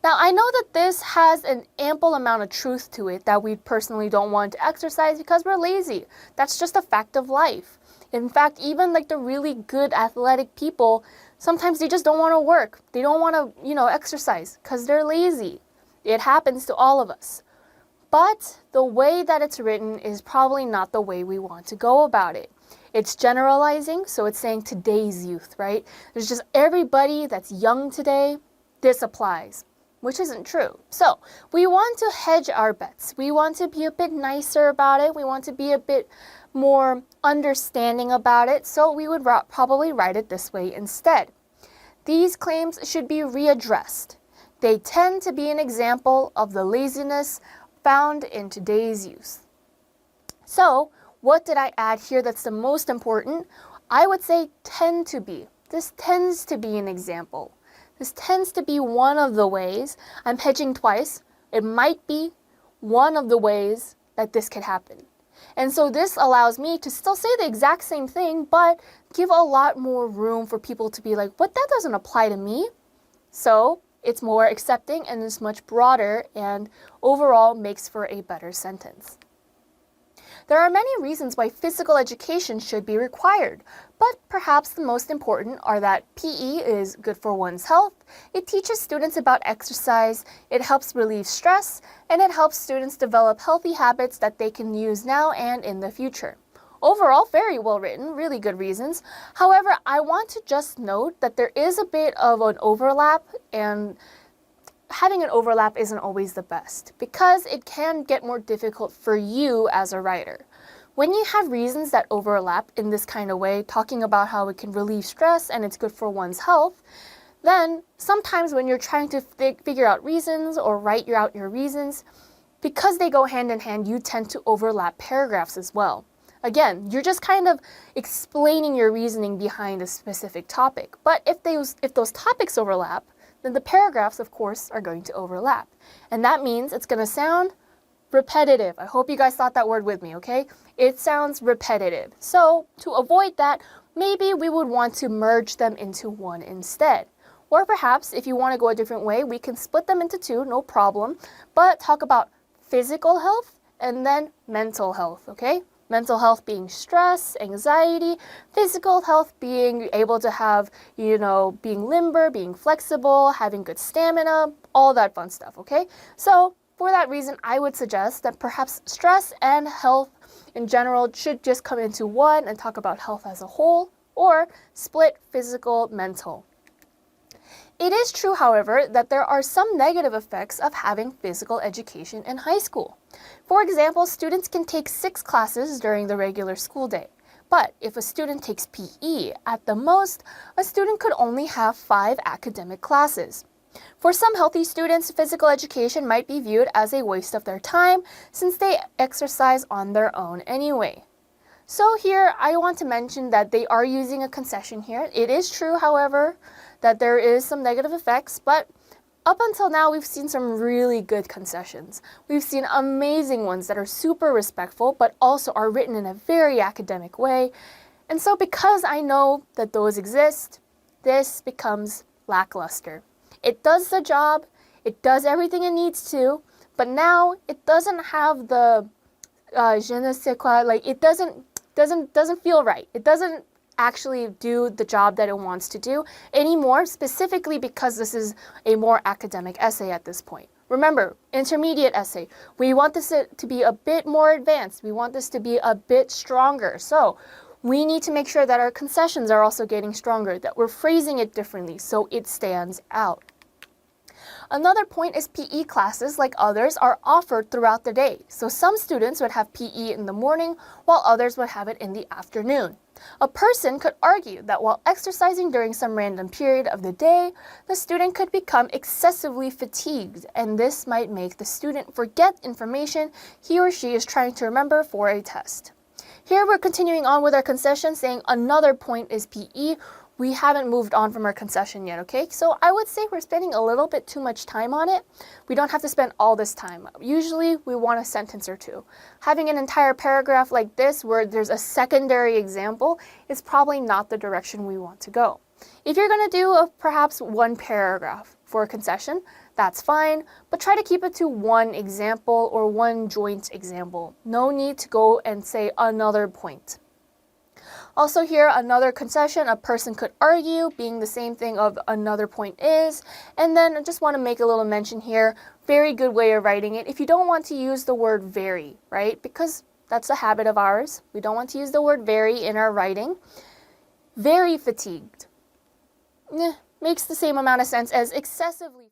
Now, I know that this has an ample amount of truth to it that we personally don't want to exercise because we're lazy. That's just a fact of life. In fact, even like the really good athletic people, sometimes they just don't want to work. They don't want to, exercise because they're lazy. It happens to all of us. But the way that it's written is probably not the way we want to go about it. It's generalizing, so it's saying today's youth, right? There's just everybody that's young today, this applies, which isn't true. So we want to hedge our bets. We want to be a bit nicer about it. We want to be a bit more understanding about it. So we would probably write it this way instead. These claims should be readdressed. They tend to be an example of the laziness found in today's youth. So what did I add here that's the most important? I would say tend to be. This tends to be an example. This tends to be one of the ways. I'm hedging twice. It might be one of the ways that this could happen. And so this allows me to still say the exact same thing, but give a lot more room for people to be like, but that doesn't apply to me. So it's more accepting and it's much broader and overall makes for a better sentence. There are many reasons why physical education should be required, but perhaps the most important are that PE is good for one's health, it teaches students about exercise, it helps relieve stress, and it helps students develop healthy habits that they can use now and in the future. Overall, very well written, really good reasons. However, I want to just note that there is a bit of an overlap, and having an overlap isn't always the best because it can get more difficult for you as a writer. When you have reasons that overlap in this kind of way, talking about how it can relieve stress and it's good for one's health, then sometimes when you're trying to figure out reasons or write out your reasons, because they go hand in hand, you tend to overlap paragraphs as well. Again, you're just kind of explaining your reasoning behind a specific topic. But if those topics overlap, then the paragraphs, of course, are going to overlap. And that means it's going to sound repetitive. I hope you guys thought that word with me, okay? It sounds repetitive. So to avoid that, maybe we would want to merge them into one instead. Or perhaps if you want to go a different way, we can split them into two, no problem. But talk about physical health and then mental health, okay? Mental health being stress, anxiety, physical health being able to have, being limber, being flexible, having good stamina, all that fun stuff, okay? So for that reason, I would suggest that perhaps stress and health in general should just come into one and talk about health as a whole, or split physical, mental. It is true, however, that there are some negative effects of having physical education in high school. For example, students can take 6 classes during the regular school day. But if a student takes PE, at the most, a student could only have 5 academic classes. For some healthy students, physical education might be viewed as a waste of their time since they exercise on their own anyway. So here, I want to mention that they are using a concession here. It is true, however, that there is some negative effects, but up until now, we've seen some really good concessions. We've seen amazing ones that are super respectful, but also are written in a very academic way. And so because I know that those exist, this becomes lackluster. It does the job, it does everything it needs to, but now it doesn't have the je ne sais quoi, like it doesn't feel right. It doesn't actually do the job that it wants to do anymore, specifically because this is a more academic essay at this point. Remember, intermediate essay, we want this to be a bit more advanced. We want this to be a bit stronger. So we need to make sure that our concessions are also getting stronger, that we're phrasing it differently so it stands out. Another point is PE classes, like others, are offered throughout the day. So some students would have PE in the morning, while others would have it in the afternoon. A person could argue that while exercising during some random period of the day, the student could become excessively fatigued, and this might make the student forget information he or she is trying to remember for a test. Here we're continuing on with our concession, saying another point is PE. We haven't moved on from our concession yet, okay? So I would say we're spending a little bit too much time on it. We don't have to spend all this time. Usually we want a sentence or two. Having an entire paragraph like this where there's a secondary example is probably not the direction we want to go. If you're going to do perhaps one paragraph for a concession, that's fine, but try to keep it to one example or one joint example. No need to go and say another point. Also here, another concession, a person could argue, being the same thing of another point is. And then I just want to make a little mention here, very good way of writing it. If you don't want to use the word very, right? Because that's a habit of ours. We don't want to use the word very in our writing. Very fatigued. Makes the same amount of sense as excessively.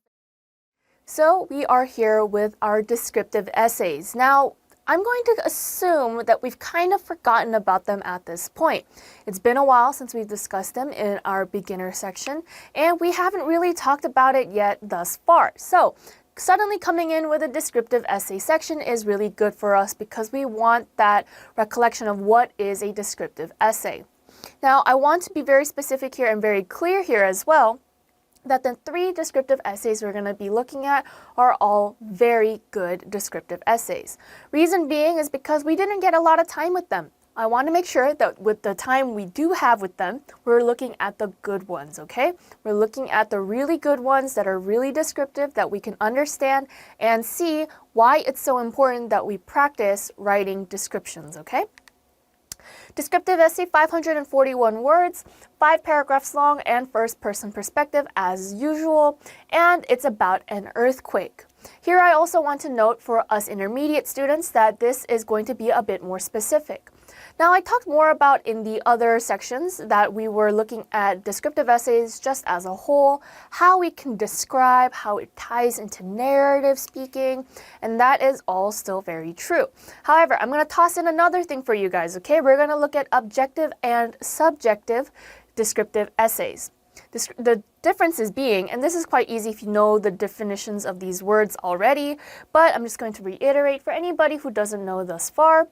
So we are here with our descriptive essays. Now, I'm going to assume that we've kind of forgotten about them at this point. It's been a while since we've discussed them in our beginner section, and we haven't really talked about it yet thus far. So suddenly coming in with a descriptive essay section is really good for us because we want that recollection of what is a descriptive essay. Now, I want to be very specific here and very clear here as well, that the 3 descriptive essays we're going to be looking at are all very good descriptive essays. Reason being is because we didn't get a lot of time with them. I want to make sure that with the time we do have with them, we're looking at the good ones, okay? We're looking at the really good ones that are really descriptive, that we can understand and see why it's so important that we practice writing descriptions, okay? Descriptive essay, 541 words, 5 paragraphs long, and first-person perspective as usual, and it's about an earthquake. Here I also want to note for us intermediate students that this is going to be a bit more specific. Now, I talked more about in the other sections that we were looking at descriptive essays just as a whole, how we can describe, how it ties into narrative speaking, and that is all still very true. However, I'm going to toss in another thing for you guys, okay? We're going to look at objective and subjective descriptive essays. The differences being, and this is quite easy if you know the definitions of these words already, but I'm just going to reiterate for anybody who doesn't know thus far.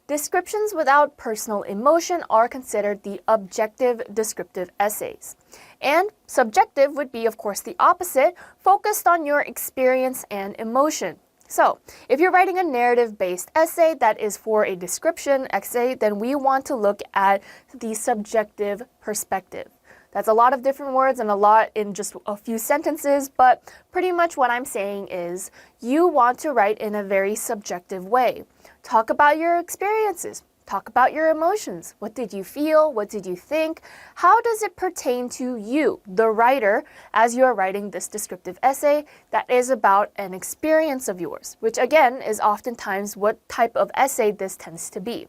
Descriptions without personal emotion are considered the objective descriptive essays. And subjective would be, of course, the opposite, focused on your experience and emotion. So, if you're writing a narrative-based essay that is for a description essay, then we want to look at the subjective perspective. That's a lot of different words and a lot in just a few sentences, but pretty much what I'm saying is you want to write in a very subjective way. Talk about your experiences. Talk about your emotions. What did you feel? What did you think? How does it pertain to you, the writer, as you are writing this descriptive essay that is about an experience of yours, which again is oftentimes what type of essay this tends to be.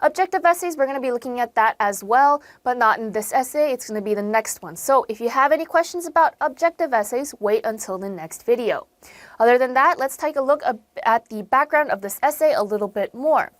Objective essays, we're going to be looking at that as well, but not in this essay. It's going to be the next one. So if you have any questions about objective essays, wait until the next video. Other than that, let's take a look at the background of this essay a little bit more.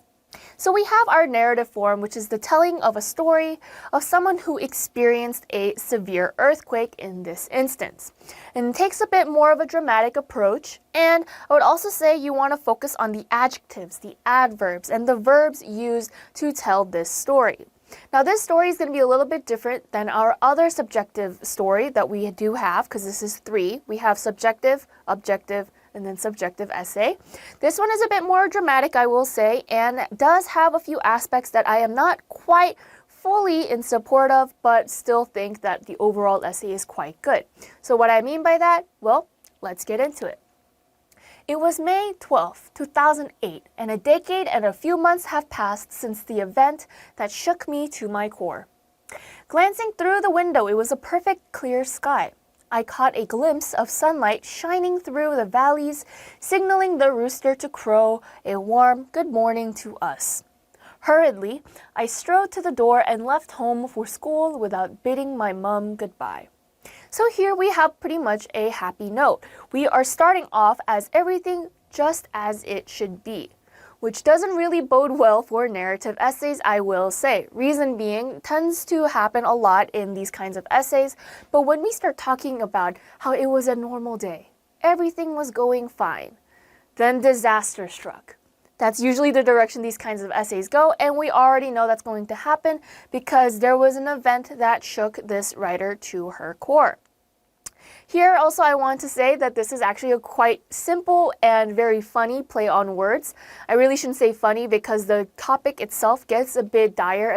So we have our narrative form, which is the telling of a story of someone who experienced a severe earthquake in this instance. And it takes a bit more of a dramatic approach. And I would also say you want to focus on the adjectives, the adverbs, and the verbs used to tell this story. Now this story is going to be a little bit different than our other subjective story that we do have, because this is 3. We have subjective, objective, and then subjective essay. This one is a bit more dramatic, I will say, and does have a few aspects that I am not quite fully in support of, but still think that the overall essay is quite good. So what I mean by that? Well, let's get into it. It was May 12, 2008, and a decade and a few months have passed since the event that shook me to my core. Glancing through the window, it was a perfect clear sky. I caught a glimpse of sunlight shining through the valleys, signaling the rooster to crow a warm good morning to us. Hurriedly, I strode to the door and left home for school without bidding my mum goodbye. So here we have pretty much a happy note. We are starting off as everything just as it should be, which doesn't really bode well for narrative essays, I will say. Reason being, tends to happen a lot in these kinds of essays, but when we start talking about how it was a normal day, everything was going fine, then disaster struck. That's usually the direction these kinds of essays go, and we already know that's going to happen because there was an event that shook this writer to her core. Here also I want to say that this is actually a quite simple and very funny play on words. I really shouldn't say funny because the topic itself gets a bit dire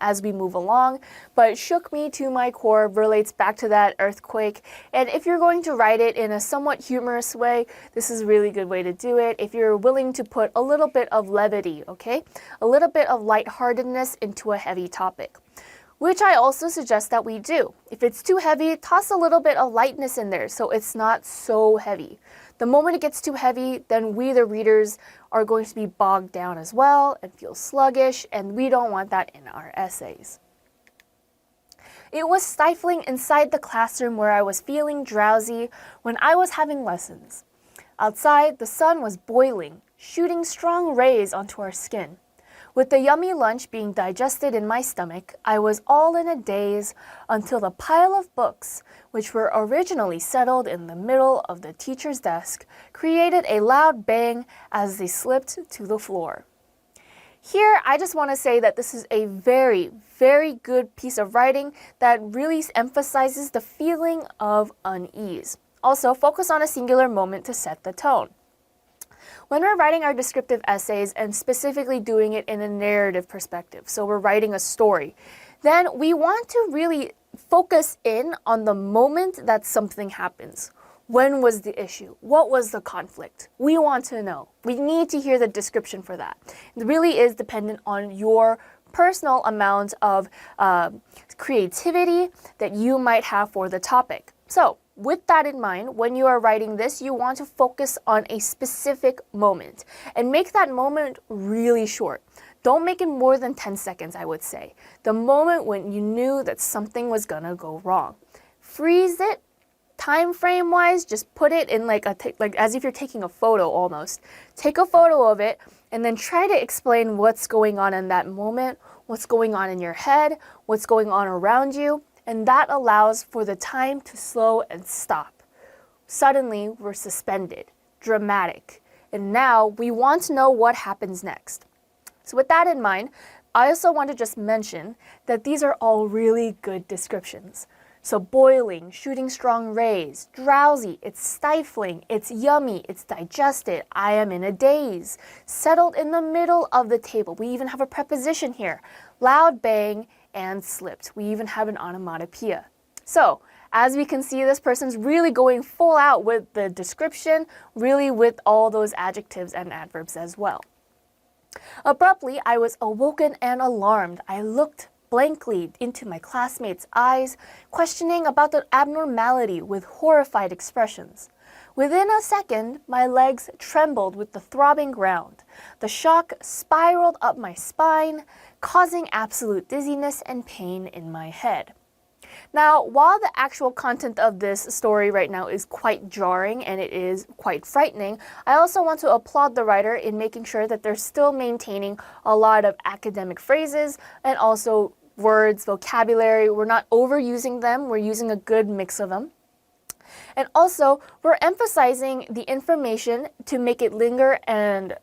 as we move along, but shook me to my core relates back to that earthquake. And if you're going to write it in a somewhat humorous way, this is a really good way to do it. If you're willing to put a little bit of levity, okay? A little bit of lightheartedness into a heavy topic, which I also suggest that we do. If it's too heavy, toss a little bit of lightness in there so it's not so heavy. The moment it gets too heavy, then we, the readers, are going to be bogged down as well and feel sluggish, and we don't want that in our essays. It was stifling inside the classroom where I was feeling drowsy when I was having lessons. Outside, the sun was boiling, shooting strong rays onto our skin. With the yummy lunch being digested in my stomach, I was all in a daze until the pile of books, which were originally settled in the middle of the teacher's desk, created a loud bang as they slipped to the floor. Here, I just want to say that this is a very, very good piece of writing that really emphasizes the feeling of unease. Also, focus on a singular moment to set the tone. When we're writing our descriptive essays and specifically doing it in a narrative perspective, so we're writing a story, then we want to really focus in on the moment that something happens. When was the issue? What was the conflict? We want to know. We need to hear the description for that. It really is dependent on your personal amount of creativity that you might have for the topic. So, with that in mind, when you are writing this, you want to focus on a specific moment and make that moment really short. Don't make it more than 10 seconds, I would say. The moment when you knew that something was gonna go wrong. Freeze it, time frame wise, just put it in like as if you're taking a photo almost. Take a photo of it and then try to explain what's going on in that moment, what's going on in your head, what's going on around you. And that allows for the time to slow and stop. Suddenly, we're suspended, dramatic, and now we want to know what happens next. So with that in mind, I also want to just mention that these are all really good descriptions. So boiling, shooting strong rays, drowsy, it's stifling, it's yummy, it's digested, I am in a daze, settled in the middle of the table. We even have a preposition here, loud bang, and slipped. We even have an onomatopoeia. So, as we can see, this person's really going full out with the description, really with all those adjectives and adverbs as well. Abruptly, I was awoken and alarmed. I looked blankly into my classmates' eyes, questioning about the abnormality with horrified expressions. Within a second, my legs trembled with the throbbing ground. The shock spiraled up my spine, causing absolute dizziness and pain in my head. Now, while the actual content of this story right now is quite jarring and it is quite frightening, I also want to applaud the writer in making sure that they're still maintaining a lot of academic phrases and also words, vocabulary. We're not overusing them, we're using a good mix of them. And also, we're emphasizing the information to make it linger and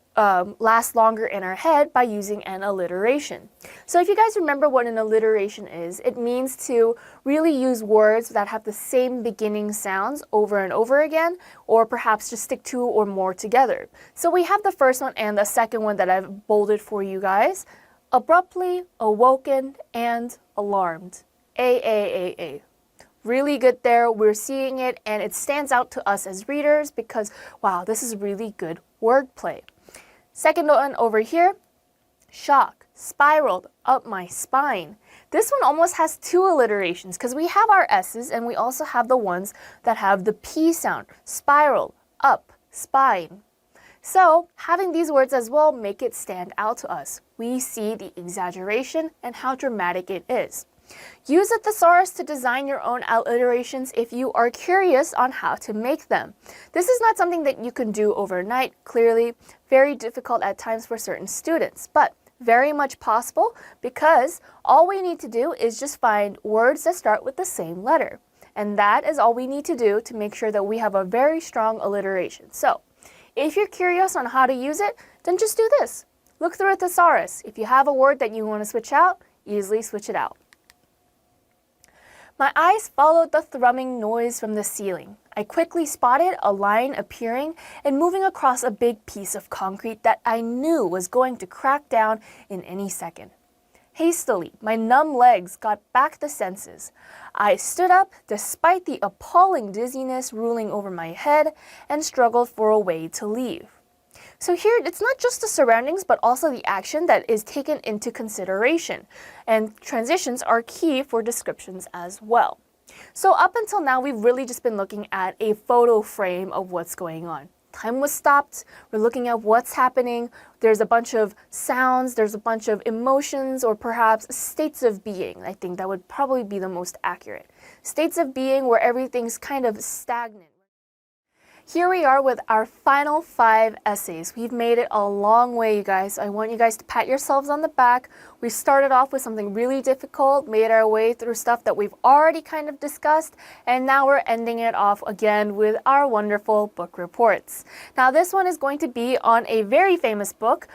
last longer in our head by using an alliteration. So if you guys remember what an alliteration is, it means to really use words that have the same beginning sounds over and over again, or perhaps just stick two or more together. So we have the first one and the second one that I've bolded for you guys. Abruptly, awoken, and alarmed. A. Really good there. We're seeing it and it stands out to us as readers because, wow, this is really good wordplay. Second one over here, shock, spiraled up my spine. This one almost has two alliterations because we have our S's and we also have the ones that have the P sound, spiral, up, spine. So having these words as well make it stand out to us. We see the exaggeration and how dramatic it is. Use a thesaurus to design your own alliterations if you are curious on how to make them. This is not something that you can do overnight, clearly very difficult at times for certain students, but very much possible because all we need to do is just find words that start with the same letter. And that is all we need to do to make sure that we have a very strong alliteration. So, if you're curious on how to use it, then just do this. Look through a thesaurus. If you have a word that you want to switch out, easily switch it out. My eyes followed the thrumming noise from the ceiling. I quickly spotted a line appearing and moving across a big piece of concrete that I knew was going to crack down in any second. Hastily, my numb legs got back the senses. I stood up despite the appalling dizziness ruling over my head and struggled for a way to leave. So here, it's not just the surroundings, but also the action that is taken into consideration. And transitions are key for descriptions as well. So up until now, we've really just been looking at a photo frame of what's going on. Time was stopped. We're looking at what's happening. There's a bunch of sounds. There's a bunch of emotions or perhaps states of being. I think that would probably be the most accurate. States of being where everything's kind of stagnant. Here we are with our final 5 essays. We've made it a long way, you guys. I want you guys to pat yourselves on the back. We started off with something really difficult, made our way through stuff that we've already kind of discussed, and now we're ending it off again with our wonderful book reports. Now this one is going to be on a very famous book,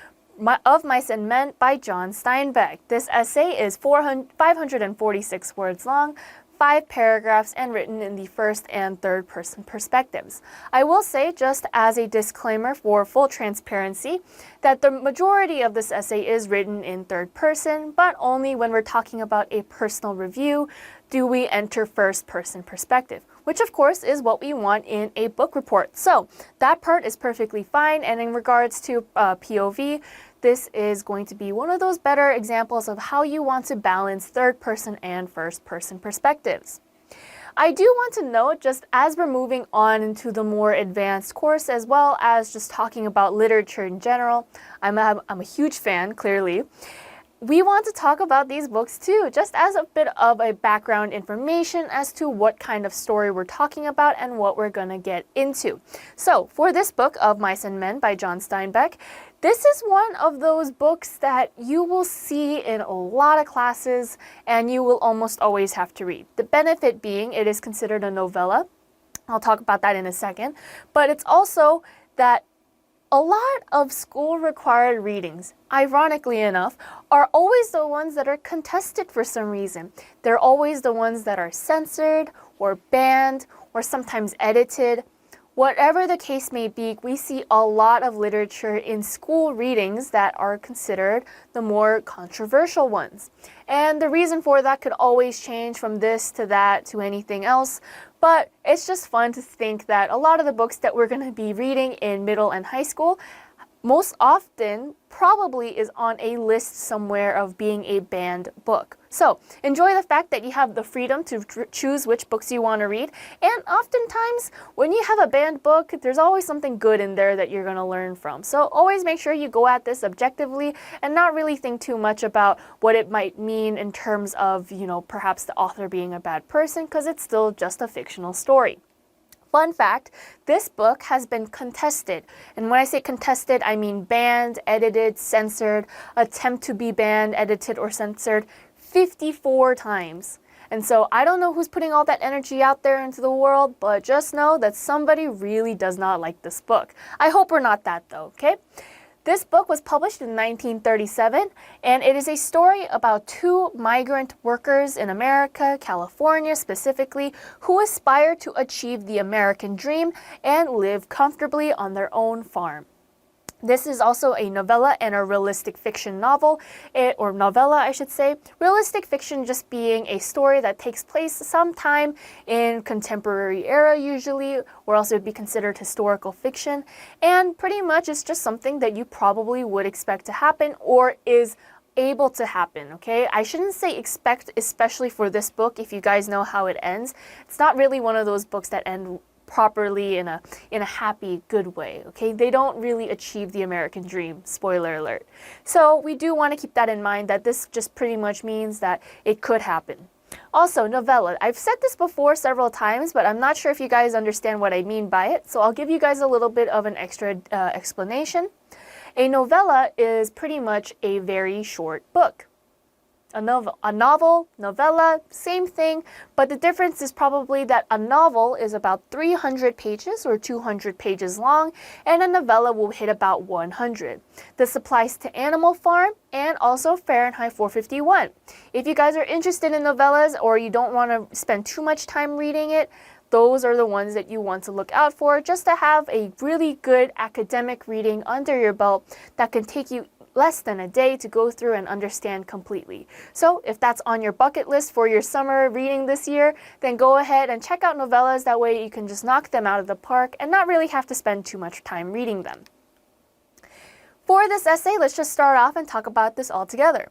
of Mice and Men by John Steinbeck. This essay is 546 words long, 5 paragraphs, and written in the first and third person perspectives. I will say, just as a disclaimer for full transparency, that the majority of this essay is written in third person, but only when we're talking about a personal review do we enter first person perspective, which of course is what we want in a book report. So that part is perfectly fine, and in regards to POV, this is going to be one of those better examples of how you want to balance third person and first person perspectives. I do want to note, just as we're moving on into the more advanced course, as well as just talking about literature in general, I'm a huge fan, clearly. We want to talk about these books too, just as a bit of a background information as to what kind of story we're talking about and what we're going to get into. So, for this book of Mice and Men by John Steinbeck, this is one of those books that you will see in a lot of classes and you will almost always have to read. The benefit being it is considered a novella. I'll talk about that in a second. But it's also that a lot of school-required readings, ironically enough, are always the ones that are contested for some reason. They're always the ones that are censored or banned or sometimes edited. Whatever the case may be, we see a lot of literature in school readings that are considered the more controversial ones. And the reason for that could always change from this to that to anything else, but it's just fun to think that a lot of the books that we're going to be reading in middle and high school most often probably is on a list somewhere of being a banned book. So enjoy the fact that you have the freedom to choose which books you want to read. And oftentimes, when you have a banned book, there's always something good in there that you're going to learn from. So always make sure you go at this objectively and not really think too much about what it might mean in terms of, perhaps the author being a bad person, because it's still just a fictional story. Fun fact, this book has been contested. And when I say contested, I mean banned, edited, censored, attempt to be banned, edited, or censored 54 times. And so I don't know who's putting all that energy out there into the world, but just know that somebody really does not like this book. I hope we're not that though, okay? This book was published in 1937, and it is a story about 2 migrant workers in America, California specifically, who aspire to achieve the American dream and live comfortably on their own farm. This is also a novella and a realistic fiction novel, or novella, I should say. Realistic fiction just being a story that takes place sometime in contemporary era usually, or else it would be considered historical fiction. And pretty much it's just something that you probably would expect to happen or is able to happen, okay? I shouldn't say expect, especially for this book, if you guys know how it ends. It's not really one of those books that end properly in a happy, good way, okay? They don't really achieve the American dream, spoiler alert. So we do want to keep that in mind, that this just pretty much means that it could happen. Also, novella. I've said this before several times, but I'm not sure if you guys understand what I mean by it, so I'll give you guys a little bit of an extra explanation. A novella is pretty much a very short book. A novel, novella, same thing, but the difference is probably that a novel is about 300 pages or 200 pages long, and a novella will hit about 100. This applies to Animal Farm and also Fahrenheit 451. If you guys are interested in novellas or you don't want to spend too much time reading it, those are the ones that you want to look out for, just to have a really good academic reading under your belt that can take you less than a day to go through and understand completely. So if that's on your bucket list for your summer reading this year, then go ahead and check out novellas. That way you can just knock them out of the park and not really have to spend too much time reading them. For this essay, let's just start off and talk about this all together.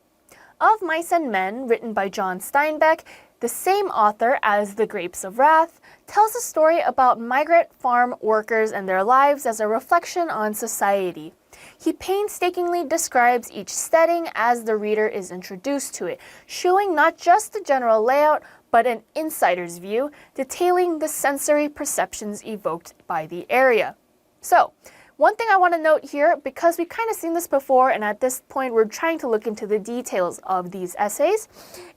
Of Mice and Men, written by John Steinbeck, the same author as The Grapes of Wrath, tells a story about migrant farm workers and their lives as a reflection on society. He painstakingly describes each setting as the reader is introduced to it, showing not just the general layout, but an insider's view, detailing the sensory perceptions evoked by the area. So, one thing I want to note here, because we've kind of seen this before, and at this point we're trying to look into the details of these essays,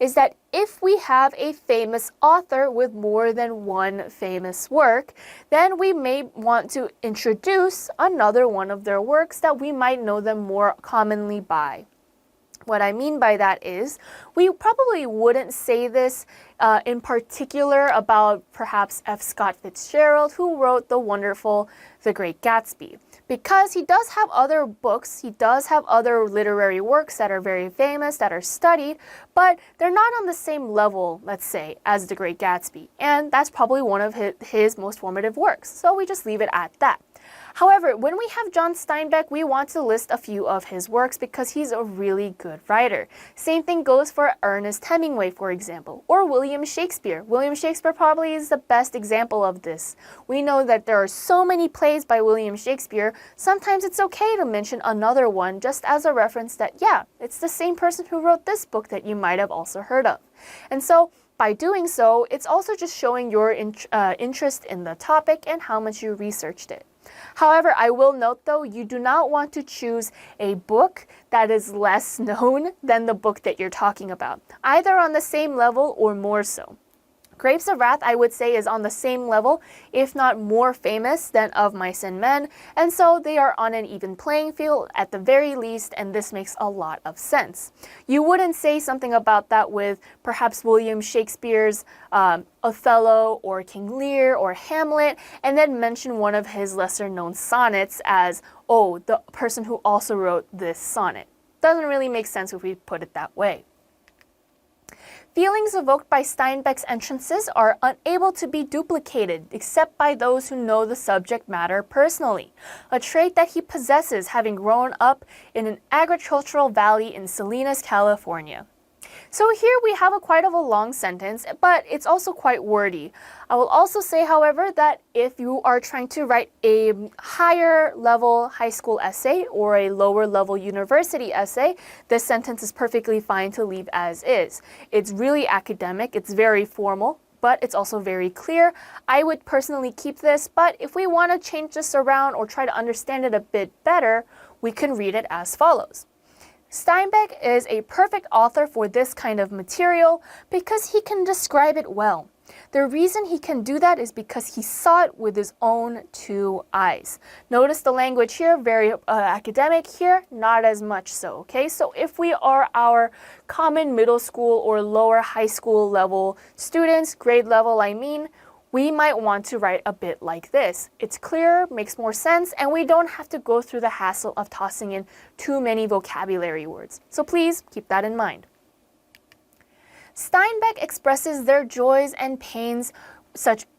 is that if we have a famous author with more than one famous work, then we may want to introduce another one of their works that we might know them more commonly by. What I mean by that is, we probably wouldn't say this in particular about perhaps F. Scott Fitzgerald, who wrote the wonderful The Great Gatsby. Because he does have other books, he does have other literary works that are very famous, that are studied, but they're not on the same level, let's say, as The Great Gatsby. And that's probably one of his most formative works. So we just leave it at that. However, when we have John Steinbeck, we want to list a few of his works because he's a really good writer. Same thing goes for Ernest Hemingway, for example, or William Shakespeare. William Shakespeare probably is the best example of this. We know that there are so many plays by William Shakespeare, sometimes it's okay to mention another one just as a reference that, yeah, it's the same person who wrote this book that you might have also heard of. And so, by doing so, it's also just showing your interest in the topic and how much you researched it. However, I will note though, you do not want to choose a book that is less known than the book that you're talking about, either on the same level or more so. Grapes of Wrath, I would say, is on the same level, if not more famous than Of Mice and Men, and so they are on an even playing field at the very least, and this makes a lot of sense. You wouldn't say something about that with perhaps William Shakespeare's Othello or King Lear or Hamlet, and then mention one of his lesser-known sonnets as, oh, the person who also wrote this sonnet. Doesn't really make sense if we put it that way. Feelings evoked by Steinbeck's entrances are unable to be duplicated except by those who know the subject matter personally, a trait that he possesses having grown up in an agricultural valley in Salinas, California. So here we have quite a long sentence, but it's also quite wordy. I will also say, however, that if you are trying to write a higher level high school essay or a lower level university essay, this sentence is perfectly fine to leave as is. It's really academic, it's very formal, but it's also very clear. I would personally keep this, but if we want to change this around or try to understand it a bit better, we can read it as follows. Steinbeck is a perfect author for this kind of material because he can describe it well. The reason he can do that is because he saw it with his own two eyes. Notice the language here, very academic here, not as much so, okay? So if we are our common middle school or lower high school level students, grade level I mean, we might want to write a bit like this. It's clearer, makes more sense, and we don't have to go through the hassle of tossing in too many vocabulary words. So please keep that in mind. Steinbeck expresses their joys and pains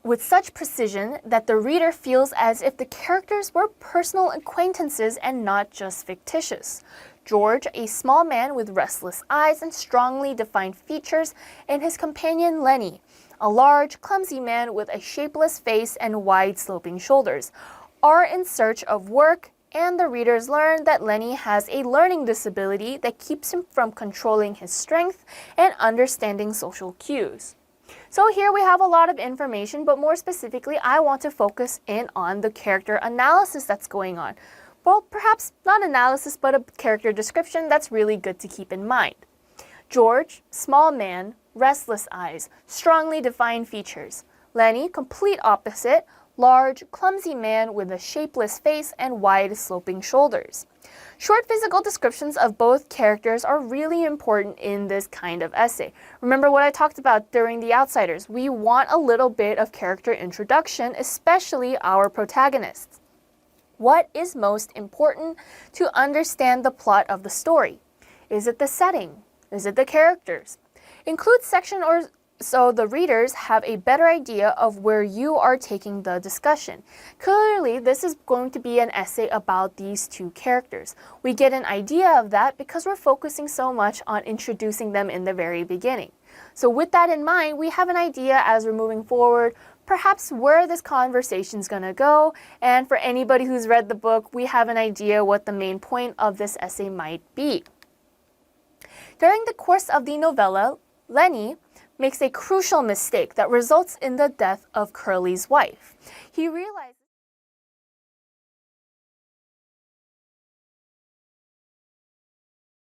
with such precision that the reader feels as if the characters were personal acquaintances and not just fictitious. George, a small man with restless eyes and strongly defined features, and his companion Lenny, a large, clumsy man with a shapeless face and wide sloping shoulders, are in search of work, and the readers learn that Lenny has a learning disability that keeps him from controlling his strength and understanding social cues. So here we have a lot of information, but more specifically, I want to focus in on the character analysis that's going on. Well, perhaps not analysis, but a character description that's really good to keep in mind. George, small man, restless eyes, strongly defined features. Lenny, complete opposite, large, clumsy man with a shapeless face and wide sloping shoulders. Short physical descriptions of both characters are really important in this kind of essay. Remember what I talked about during The Outsiders. We want a little bit of character introduction, especially our protagonists. What is most important to understand the plot of the story? Is it the setting? Is it the characters? Include section or so the readers have a better idea of where you are taking the discussion. Clearly, this is going to be an essay about these two characters. We get an idea of that because we're focusing so much on introducing them in the very beginning. So with that in mind, we have an idea as we're moving forward, perhaps where this conversation is going to go. And for anybody who's read the book, we have an idea what the main point of this essay might be. During the course of the novella, Lenny makes a crucial mistake that results in the death of Curly's wife. He realizes